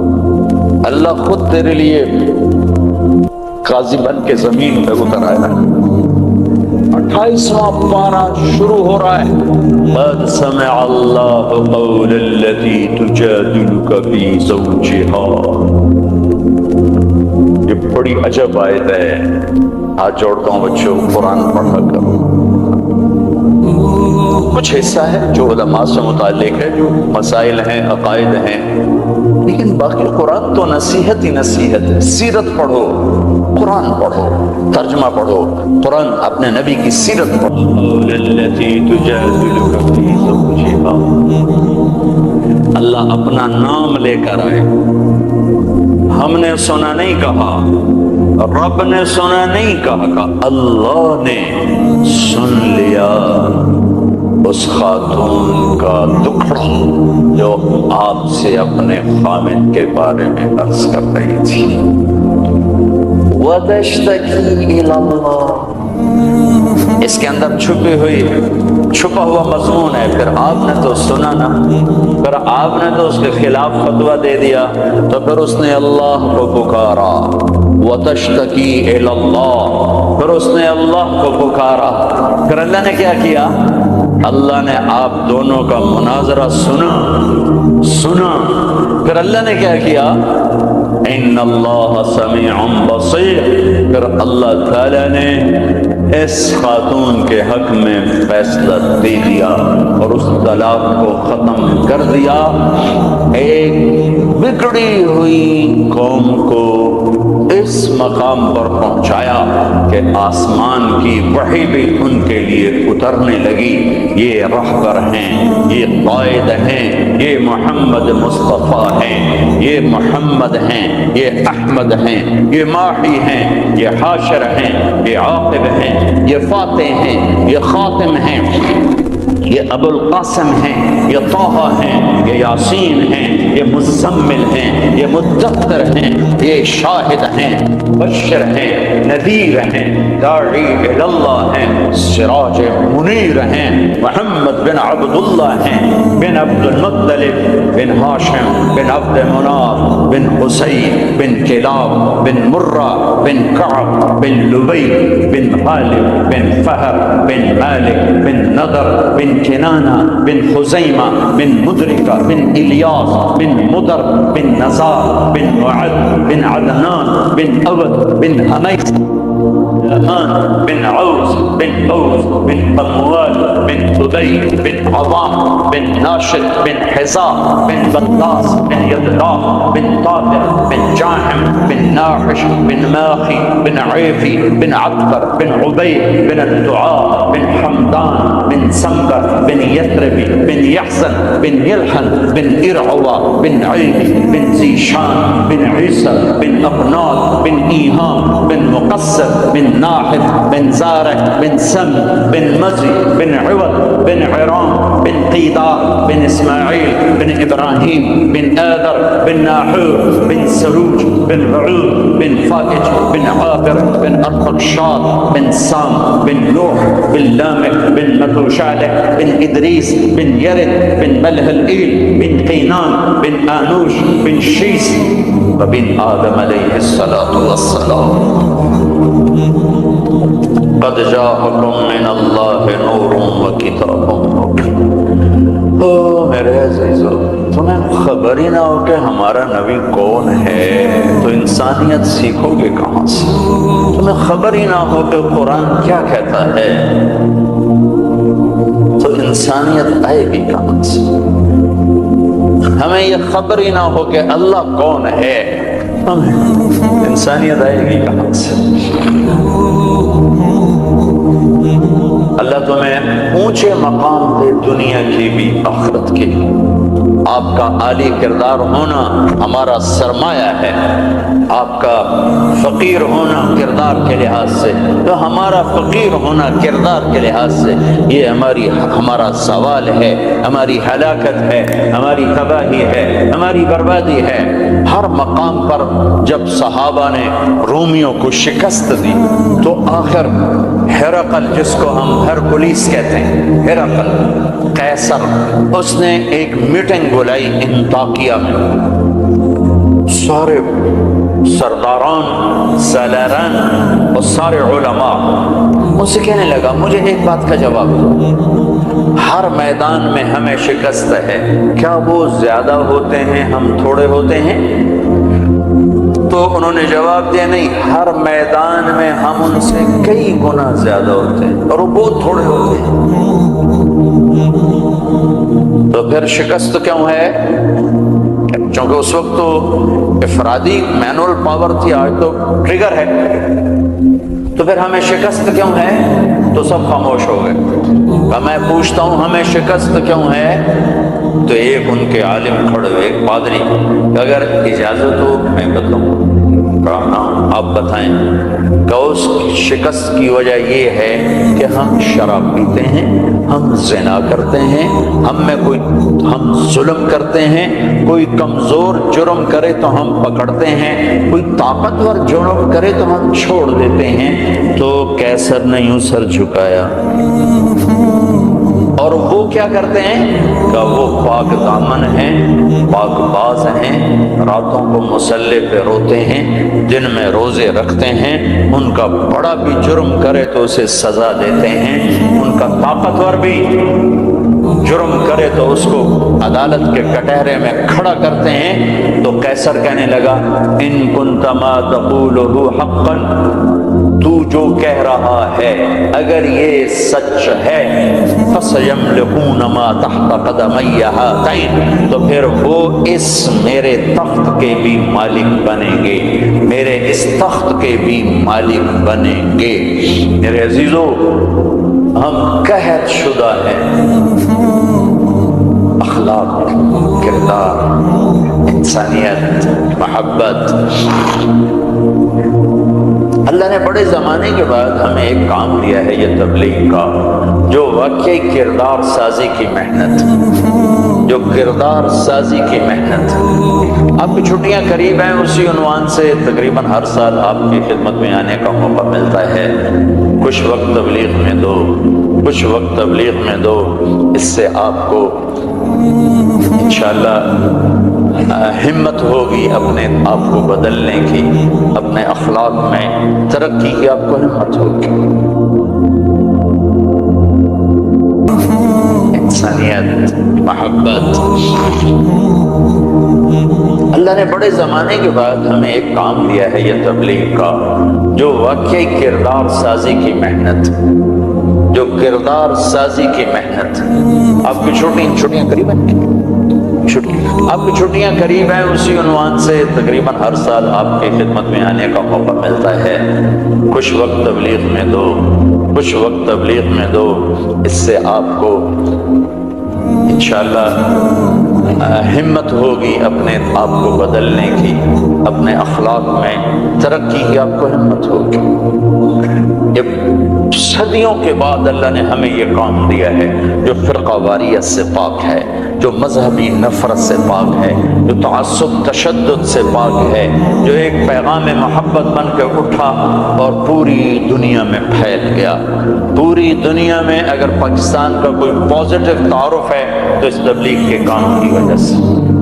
اللہ خود تیرے لیے قاضی بن کے زمین پہ اتر آیا۔ 28واں پارہ شروع ہو رہا ہے، قد سمع اللہ قول التي تجادلك في زوجها۔ یہ بڑی عجب آیت ہے، ہاتھ جوڑتا ہوں بچوں قرآن پڑھا کرو۔ کچھ حصہ ہے جو علماء سے متعلق ہے، جو مسائل ہیں، عقائد ہیں، لیکن باقی قرآن تو نصیحت ہی نصیحت ہے۔ سیرت پڑھو، قرآن پڑھو، ترجمہ پڑھو، قرآن اپنے نبی کی سیرت پڑھو۔ اللہ اپنا نام لے کر آئے، ہم نے سنا نہیں کہا، رب نے سنا نہیں کہا، اللہ نے سن لیا اس خاتون کا دکھڑا جو آپ سے اپنے خامد کے بارے میں عرض کر رہی تھی۔ وَتَشْتَكِي إِلَى اللَّهِ، اس کے اندر چھپا ہوا مضمون ہے۔ پھر آپ نے تو سنا نا، پھر آپ نے تو اس کے خلاف فتویٰ دے دیا، تو پھر اس نے اللہ کو پکارا، وَتَشْتَكِي إِلَى اللَّهِ، پھر اس نے اللہ کو پکارا۔ پھر اللہ نے کیا کیا؟ اللہ نے آپ دونوں کا مناظرہ سنا، پھر اللہ نے کیا کیا؟ ان اللہ سمیع بصیر، پھر اللہ تعالی نے اس خاتون کے حق میں فیصلہ دے دیا اور اس طلاق کو ختم کر دیا۔ ایک بگڑی ہوئی قوم کو اس مقام پر پہنچایا کہ آسمان کی وحی بھی ان کے لیے اترنے لگی۔ یہ رہبر ہیں، یہ قائد ہیں، یہ محمد مصطفیٰ ہیں، یہ محمد ہیں، یہ احمد ہیں، یہ ماحی ہیں، یہ حاشر ہیں، یہ عاقب ہیں، یہ فاتح ہیں، یہ خاتم ہیں، یہ ابو القاسم ہیں، یہ طٰہٰ ہیں، یہ یاسین ہیں، یہ مزمل ہیں، یہ مدثر ہیں، یہ شاہد ہیں، بشر ہیں، نذیر ہیں، داعی اللہ ہیں، سراج منیر ہیں، محمد بن عبداللہ ہیں، بن عبد المطلب بن ہاشم بن عبد مناف بن قصی بن کلاب بن مرہ بن کعب بن لبی بن غالب بن فہر بن مالک بن نضر بن کنانہ بن خزیمہ بن مدرکہ بن الیاس بن مدر بن نزار بن معد بن عدنان بن عبد بن حمیس لمان بن عوز بن عوز بن قموال بن ثبي بن عظام بن ناشد بن حزام بن بطاس بن يدلاف بن طاهر بن جاحم بن ناحش بن ماخي بن عيفي بن عبقر بن عبيد بن الدعاء بن حمدان بن سنبر بن يثربي بن يحسن بن يلحن بن إرعوى بن عيدي بن زيشان بن عيسى بن أقناط بن إيهام بن مقصر بن ناحد بن زارع بن سم بن مزي بن عوض بن عرام بن قيدار بن إسماعيل بن إبراهيم بن آذر بن ناحور بن سروج بن رعود بن فائج بن عابر بن أرفقشاد بن سام بن نوح بن لامك بن متوشالح بن إدريس بن يرد بن ملهلئيل بن قينان بن آنوش بن شيس وبن آدم عليه الصلاة والسلام قد جاءكم من الله نور وكتاب مبين۔ میرے عزیزو، تمہیں خبر ہی نہ ہو کہ ہمارا نبی کون ہے تو انسانیت سیکھو گے کہاں سے؟ تمہیں خبر ہی نہ ہو کہ قرآن کیا کہتا ہے تو انسانیت آئے گی کہاں سے؟ ہمیں یہ خبر ہی نہ ہو کہ اللہ کون ہے، انسانیت آئے گی کہاں سے؟ اللہ تمہیں اونچے مقام دے، دنیا کی بھی آخرت کی۔ آپ کا عالی کردار ہونا ہمارا سرمایہ ہے، آپ کا فقیر ہونا کردار کے لحاظ سے، تو ہمارا فقیر ہونا کردار کے لحاظ سے یہ ہمارا سوال ہے، ہماری ہلاکت ہے، ہماری تباہی ہے، ہماری بربادی ہے۔ ہر مقام پر جب صحابہ نے رومیوں کو شکست دی تو آخر ہرقل، جس کو ہم ہرکلیس کہتے ہیں، ہرقل قیصر، اس نے ایک میٹنگ بلائی انطاکیہ میں، سارے سرداران، سالاران اور سارے علماء ان سے کہنے لگا مجھے ایک بات کا جواب دو، ہر میدان میں ہمیں شکست ہے، کیا وہ زیادہ ہوتے ہیں ہم تھوڑے ہوتے ہیں؟ تو انہوں نے جواب دیا نہیں، ہر میدان میں ہم ان سے کئی گنا زیادہ ہوتے ہیں اور وہ بہت تھوڑے ہوتے ہیں۔ تو پھر شکست کیوں ہے؟ چونکہ اس وقت تو افرادی مینول پاور تھی، آج تو ٹریگر ہے۔ تو پھر ہمیں شکست کیوں ہے؟ تو سب خاموش ہو گئے۔ میں پوچھتا ہوں ہمیں شکست کیوں ہے؟ تو ایک ان کے عالم کھڑے ہوئے، ایک پادری، اگر اجازت ہو میں بتاؤں۔ کہا نا آپ بتائیں۔ کہ اس شکست کی وجہ یہ ہے کہ ہم شراب پیتے ہیں، ہم زنا کرتے ہیں، ہم ظلم کرتے ہیں، کوئی کمزور جرم کرے تو ہم پکڑتے ہیں، کوئی طاقتور جرم کرے تو ہم چھوڑ دیتے ہیں۔ تو قیصر نے یوں سر جھکایا، اور وہ کیا کرتے ہیں کہ وہ پاک دامن ہیں، پاک باز ہیں، راتوں کو مصلی پہ روتے ہیں، دن میں روزے رکھتے ہیں، ان کا بڑا بھی جرم کرے تو اسے سزا دیتے ہیں، ان کا طاقتور بھی جرم کرے تو اس کو عدالت کے کٹہرے میں کھڑا کرتے ہیں۔ تو قیصر کہنے لگا ان کنت ما تقولہ حقا، تو جو کہہ رہا ہے اگر یہ سچ ہے، فَسَيَمْلِكُونَ مَا تَحْتَ قَدَمَيَّ هَاتَيْنِ، تو پھر وہ اس میرے تخت کے بھی مالک بنیں گے، میرے اس تخت کے بھی مالک بنیں گے۔ میرے عزیزو، ہم قحط شدہ ہیں، اخلاق، کردار، انسانیت، محبت۔ اللہ نے بڑے زمانے کے بعد ہمیں ایک کام دیا ہے یہ تبلیغ کا، جو واقعی کردار سازی کی محنت، جو کردار سازی کی محنت۔ آپ کی چھٹیاں قریب ہیں، اسی عنوان سے تقریباً ہر سال آپ کی خدمت میں آنے کا موقع ملتا ہے۔ کچھ وقت تبلیغ میں دو، کچھ وقت تبلیغ میں دو، اس سے آپ کو انشاءاللہ ہمت ہوگی اپنے آپ کو بدلنے کی، اپنے اخلاق میں ترقی کی آپ کو ہمت ہوگی۔ انسانیت، محبت۔ اللہ نے بڑے زمانے کے بعد ہمیں ایک کام دیا ہے یہ تبلیغ کا، جو واقعی کردار سازی کی محنت، جو کردار سازی کی محنت۔ آپ کی چھٹیاں قریب ہیں، آپ کی چھٹیاں قریب ہیں، اسی عنوان سے تقریباً ہر سال آپ کی خدمت میں آنے کا موقع ملتا ہے۔ کچھ وقت تبلیغ میں دو، کچھ وقت تبلیغ میں دو، اس سے آپ کو انشاءاللہ ہمت ہوگی اپنے آپ کو بدلنے کی، اپنے اخلاق میں ترقی کی آپ کو ہمت ہوگی۔ یہ صدیوں کے بعد اللہ نے ہمیں یہ کام دیا ہے، جو فرقہ واریت سے پاک ہے، جو مذہبی نفرت سے پاک ہے، جو تعصب تشدد سے پاک ہے، جو ایک پیغام محبت بن کے اٹھا اور پوری دنیا میں پھیل گیا۔ پوری دنیا میں اگر پاکستان کا کوئی پازیٹیو تعارف ہے تو اس تبلیغ کے کام کی وجہ سے،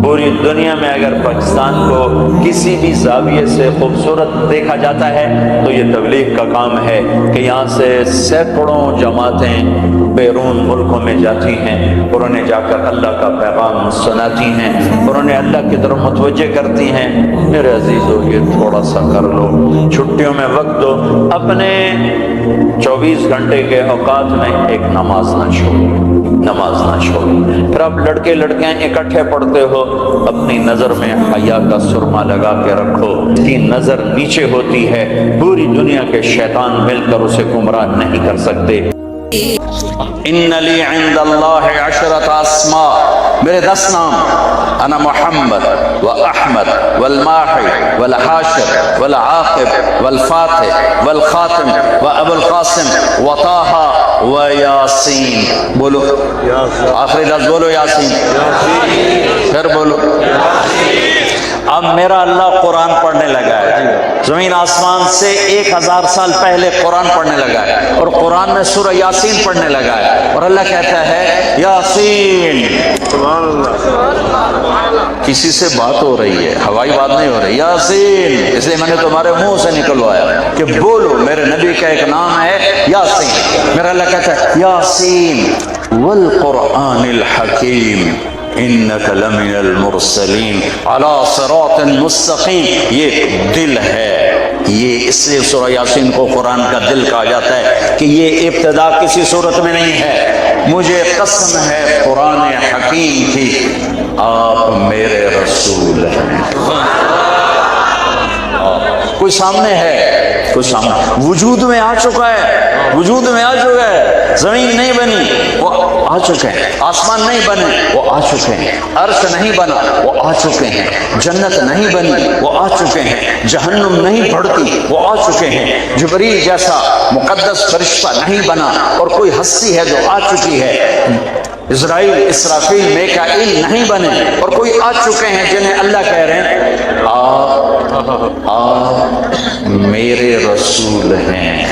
پوری دنیا میں اگر پاکستان کو کسی بھی زاویے سے خوبصورت دیکھا جاتا ہے تو یہ تبلیغ کا کام ہے کہ یہاں سے سینکڑوں جماعتیں بیرون ملکوں میں جاتی ہیں اور انہیں جا کر اللہ کا پیغام سناتی ہیں اور انہیں اللہ کی طرف متوجہ کرتی ہیں۔ میرے عزیزو، یہ تھوڑا سا کر لو، چھٹیوں میں وقت دو، اپنے 24 گھنٹے کے اوقات میں ایک نماز نہ چھوڑو، نماز نہ چھوڑو۔ پھر آپ لڑکے لڑکیاں اکٹھے پڑھتے ہو، اپنی نظر میں حیا کا سرما لگا کے رکھو، اس کی نظر نیچے ہوتی ہے، پوری دنیا کے شیطان مل کر اسے گمراہ نہیں کر سکتے۔ ان لی عند اللہ عشرۃ اسماء، میرے 10 نام، انا محمد و احمد والماحی والحاشر والعاقب والفاتح والخاتم و ابو القاسم و طٰہٰ و یاسین۔ بولو آخری لفظ بولو، یاسین، پھر بولو۔ اب میرا اللہ قرآن پڑھنے لگا ہے، زمین آسمان سے 1000 سال پہلے قرآن پڑھنے لگا ہے، اور قرآن میں سورہ یاسین پڑھنے لگا ہے، اور اللہ کہتا ہے یاسین۔ سبحان اللہ۔ کسی سے بات ہو رہی ہے، ہوائی بات نہیں ہو رہی، یاسین، اس لیے میں نے تمہارے منہ سے نکلوایا کہ بولو، میرے نبی کا ایک نام ہے یاسین۔ میرا اللہ کہتا ہے یاسین والقرآن الحکیم انک لمن المرسلین علی صراط مستقیم۔ یہ دل ہے، یہ اس سے سورہ یاسین کو قرآن کا دل کہا جاتا ہے کہ یہ ابتدا کسی صورت میں نہیں ہے۔ مجھے قسم ہے قرآن حکیم کی، آپ میرے رسول ہیں۔ کوئی سامنے ہے، کوئی سامنے وجود میں آ چکا ہے، وجود میں آ چکا ہے۔ زمین نہیں بنی، وہ آ چکے ہیں، آسمان نہیں بنے، وہ آ چکے ہیں، عرش نہیں بنا، وہ آ چکے ہیں، جنت نہیں بنی، وہ آ چکے ہیں، جہنم نہیں بڑھتی، وہ آ چکے ہیں، جبریل جیسا مقدس فرشتہ نہیں بنا، اور کوئی ہستی ہے جو آ چکی ہے، اسرائیل، اسرافیل، میکائیل نہیں بنے، اور کوئی آ چکے ہیں جنہیں اللہ کہہ رہے ہیں آپ میرے رسول ہیں،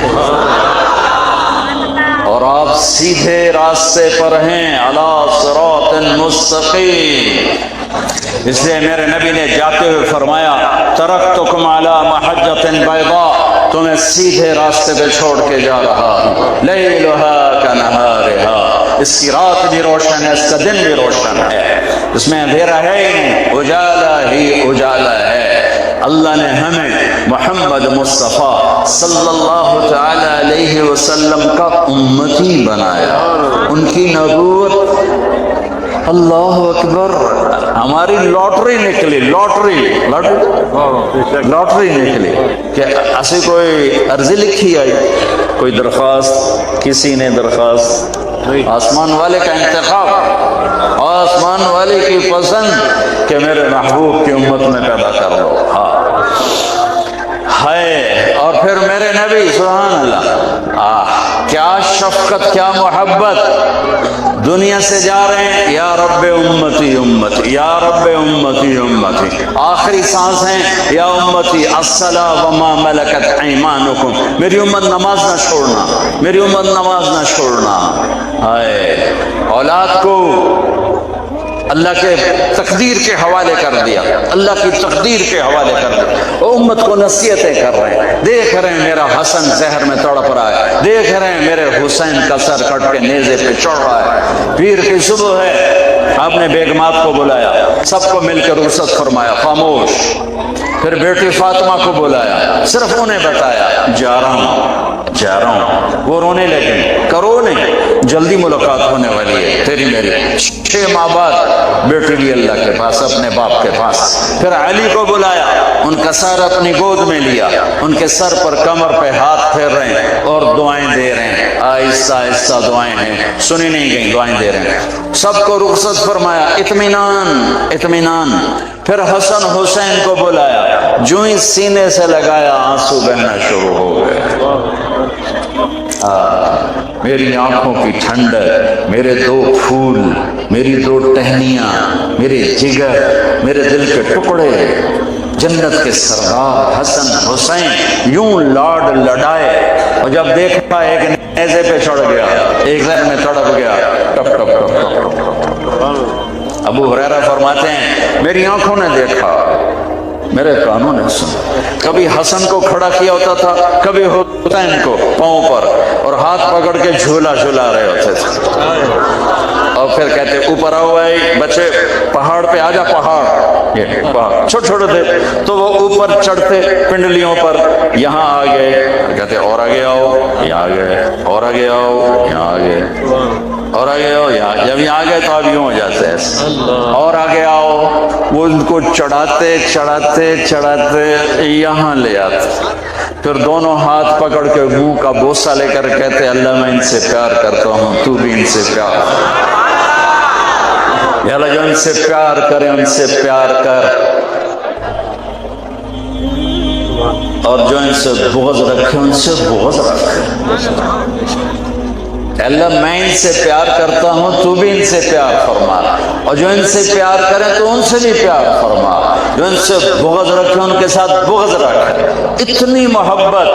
اور آپ سیدھے راستے پر ہیں، علی صراط مستقیم۔ اس لیے میرے نبی نے جاتے ہوئے فرمایا ترکتکم علی محجۃ بیضاء، تمہیں سیدھے راستے پہ چھوڑ کے جا رہا ہوں، لیلھا کنہارھا، اس کی رات بھی روشن ہے، اس کا دن بھی روشن ہے، اس میں اندھیرا ہے ہی نہیں، اجالا ہی اجالا ہے۔ اللہ نے ہمیں محمد مصطفیٰ صلی اللہ تعالی علیہ وسلم کا امتی بنایا، ان کی نبوت، اللہ اکبر، ہماری لاٹری نکلی، لاٹری نکلی کہ ایسی کوئی عرضی لکھی آئی، کوئی درخواست، کسی نے درخواست، آسمان والے کا انتخاب، آسمان والے کی پسند کہ میرے محبوب کی امت میں پیدا کر لو، ہے، اور پھر میرے نبی، سبحان اللہ، کیا شفقت، کیا محبت، دنیا سے جا رہے ہیں، یا رب امتی امتی، یا رب امتی امتی، آخری سانس ہیں، یا امتی الصلاۃ وما ملکت ایمانکم، میری امت نماز نہ چھوڑنا، میری امت نماز نہ چھوڑنا۔ اولاد کو اللہ کے تقدیر کے حوالے کر دیا، اللہ کی تقدیر کے حوالے کر دیا۔ امت کو نصیحتیں کر رہے ہیں، دیکھ رہے ہیں میرا حسن زہر میں تڑپ رہا ہے، دیکھ رہے ہیں میرے حسین کا سر کٹ کے نیزے پہ چڑھ رہا ہے، پیر کی صبح ہے، آپ نے بیگمات کو بلایا، سب کو مل کر رخصت فرمایا، خاموش۔ پھر بیٹی فاطمہ کو بلایا، صرف انہیں بتایا جا رہا ہوں، وہ رونے لگے، کرو نہیں، جلدی ملاقات ہونے والی ہے تیری میری۔ 6 ماہ بعد بیٹی بھی اللہ کے پاس، اپنے باپ کے پاس۔ پھر علی کو بلایا، ان کا سر اپنی گود میں لیا، ان کے سر پر کمر پہ ہاتھ پھیر رہے ہیں اور دعائیں دے رہے ہیں، آہستہ آہستہ دعائیں ہیں، سنی نہیں گئی، دعائیں دے رہے ہیں۔ سب کو رخصت فرمایا، اطمینان اطمینان۔ پھر حسن حسین کو بلایا، جو ہی سینے سے لگایا آنسو بہنا شروع ہو گئے۔ میری آنکھوں کی ٹھنڈک، میرے 2 پھول، میری 2 ٹہنیاں، میرے جگر، میرے دل کے ٹکڑے، جنت کے سردار حسن حسین یوں لاڈ لڈائے، اور جب دیکھا ایک نیزے پہ چڑھ گیا، ایک ذہن میں تڑپ گیا، ٹپ ٹپ ٹپ ٹپ ٹپ۔ ابو ہریرہ فرماتے ہیں میری آنکھوں نے دیکھا، میرے کانوں نے سنا، کبھی حسن کو کھڑا کیا ہوتا تھا، کبھی حسین کو پاؤں پر، اور ہاتھ پکڑ کے جھولا جھولا رہے ہوتے تھے، اور پھر کہتے اوپر آؤ اے بچے، پہاڑ پہ آ جا، پہاڑ، یہ پہاڑ چھوٹے چھوٹے تھے تو وہ اوپر چڑھتے پنڈلیوں پر، یہاں آ گئے، کہتے اور آگے آؤ، یہاں آ گئے، اور آگے آؤ، یہاں آ گئے، اور آگے آؤ، یہاں، جب یہاں آ گئے تو اب یوں ہو جاتے ہیں، اور آگے آؤ، وہ ان کو چڑھاتے چڑھاتے چڑھاتے یہاں لے آتے، پھر دونوں ہاتھ پکڑ کے منہ کا بوسہ لے کر کہتے اللہ میں ان سے پیار کرتا ہوں، تو بھی ان سے پیار، یا اللہ جو ان سے پیار کرے ان سے پیار کر، اور جو ان سے بغض رکھے ان سے بغض رکھے۔ اللہ میں ان سے پیار کرتا ہوں، تو بھی ان سے پیار فرما، اور جو ان سے پیار کریں تو ان سے بھی پیار فرما، جو ان سے بغض رکھے ان کے ساتھ بغض رکھ۔ اتنی محبت،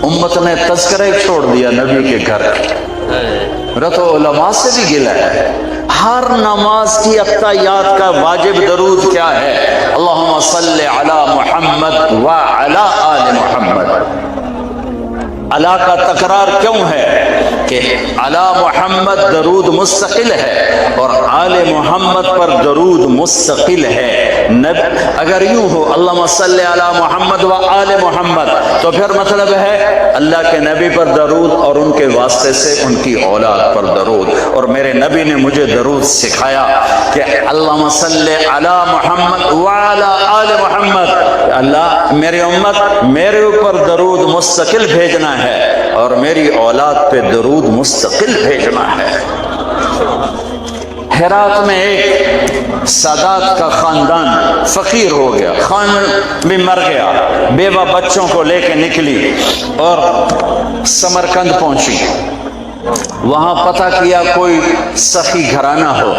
امت نے تذکرہ چھوڑ دیا نبی کے گھر، میرا تو علماء سے بھی گلا ہے، ہر نماز کی اتحیات کا واجب درود کیا ہے؟ اللہم صلی علی محمد وعلی آل محمد۔ علی کا تکرار کیوں ہے کہ علی محمد درود مستقل ہے اور آل محمد پر درود مستقل ہے۔ اگر یوں ہو اللہم صلی علی محمد و آل محمد تو پھر مطلب ہے اللہ کے نبی پر درود اور ان کے واسطے سے ان کی اولاد پر درود، اور میرے نبی نے مجھے درود سکھایا کہ اللہم صلی علی محمد و علی آل محمد، اللہ میری امت میرے اوپر درود مستقل بھیجنا ہے اور میری اولاد پہ درود مستقل بھیجنا ہے۔ ہرات میں ایک سادات کا خاندان فقیر ہو گیا، خان بھی مر گیا، بیوہ بچوں کو لے کے نکلی اور سمرقند پہنچی، وہاں پتہ کیا کوئی سخی گھرانہ ہو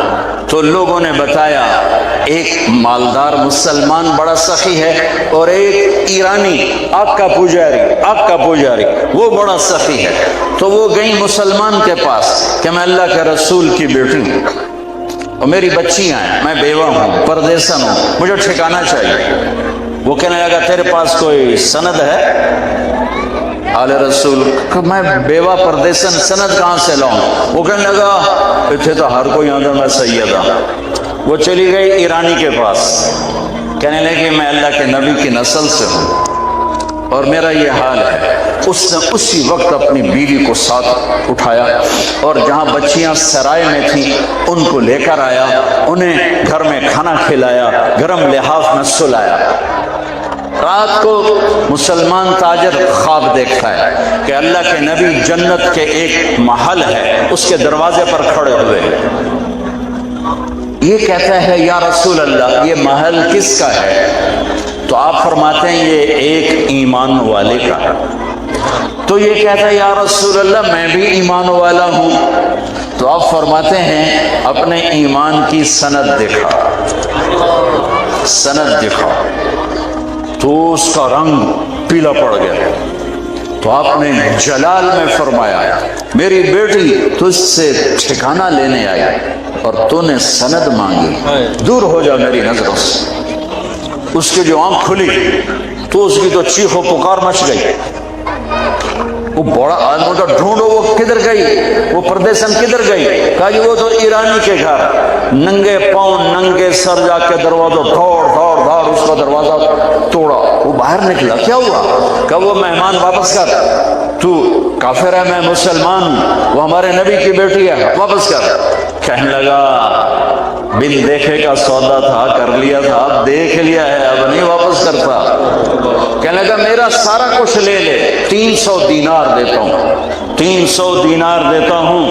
تو لوگوں نے بتایا ایک مالدار مسلمان بڑا سخی ہے اور ایک ایرانی آگ کا پجاری وہ بڑا سخی ہے، تو وہ گئی مسلمان کے پاس کہ میں اللہ کے رسول کی بیٹی ہوں اور میری بچیاں ہیں، میں بیوہ ہوں، پردیسن ہوں، مجھے ٹھکانہ چاہیے۔ وہ کہنے لگا تیرے پاس کوئی سند ہے؟ آل رسول کہ میں بیوہ پردیسن سند کہاں سے لاؤں؟ وہ کہنے لگا اتنے تو ہر کوئی آدھا میں سیدہ۔ وہ چلی گئی ایرانی کے پاس، کہنے لگی میں اللہ کے نبی کی نسل سے ہوں اور میرا یہ حال ہے۔ اس نے اسی وقت اپنی بیوی کو ساتھ اٹھایا اور جہاں بچیاں سرائے میں تھیں ان کو لے کر آیا، انہیں گھر میں کھانا کھلایا، گرم لحاف میں سلایا۔ رات کو مسلمان تاجر خواب دیکھتا ہے کہ اللہ کے نبی جنت کے ایک محل ہے، اس کے دروازے پر کھڑے ہوئے، یہ کہتا ہے یا رسول اللہ یہ محل کس کا ہے؟ تو آپ فرماتے ہیں یہ ایک ایمان والے کا ہے۔ تو یہ کہتا ہے یا رسول اللہ میں بھی ایمان والا ہوں۔ تو آپ فرماتے ہیں اپنے ایمان کی سند دکھا۔ تو اس کا رنگ پیلا پڑ گیا، تو آپ نے جلال میں فرمایا میری بیٹی تجھ سے ٹھکانہ لینے آئی، اور تو نے سند مانگی، دور ہو جا میری نظروں سے۔ اس کی جو آنکھ کھلی تو اس کی تو چیخ و پکار مچ گئی۔ وہ بڑا آدمی تو ڈھونڈو وہ کدھر گئی، وہ پردیسن کدھر گئی؟ کہا جی وہ تو ایرانی کے گھر، ننگے پاؤں ننگے سر جا کے دروازہ دھوڑ اس کا دروازہ توڑا۔ وہ باہر نکلا، کیا ہوا؟ کہا وہ مہمان واپس کر، تو کافر ہے میں مسلمان ہوں، وہ ہمارے نبی کی بیٹی ہے، واپس کر۔ کہنے لگا بن دیکھے کا سودا تھا، کر لیا تھا، اب دیکھ لیا ہے، اب نہیں واپس کرتا۔ کہنے لگا میرا سارا کچھ لے لے، 300 دینار دیتا ہوں، 300 دینار دیتا ہوں۔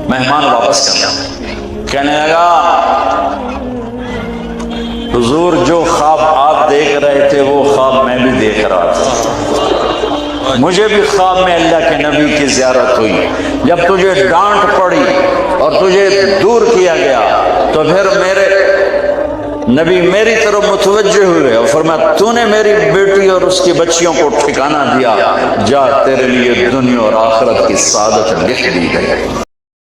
مہمان واپس کر گیا۔ کہنے لگا حضور جو خواب آپ دیکھ رہے تھے وہ خواب میں بھی دیکھ رہا تھا، مجھے بھی خواب میں اللہ کے نبی کی زیارت ہوئی۔ جب تجھے ڈانٹ پڑی اور تجھے دور کیا گیا تو پھر میرے نبی میری طرف متوجہ ہوئے اور فرمایا تو نے میری بیٹی اور اس کی بچیوں کو ٹھکانہ دیا، جا تیرے لیے دنیا اور آخرت کی سعادت لکھ دی گئی۔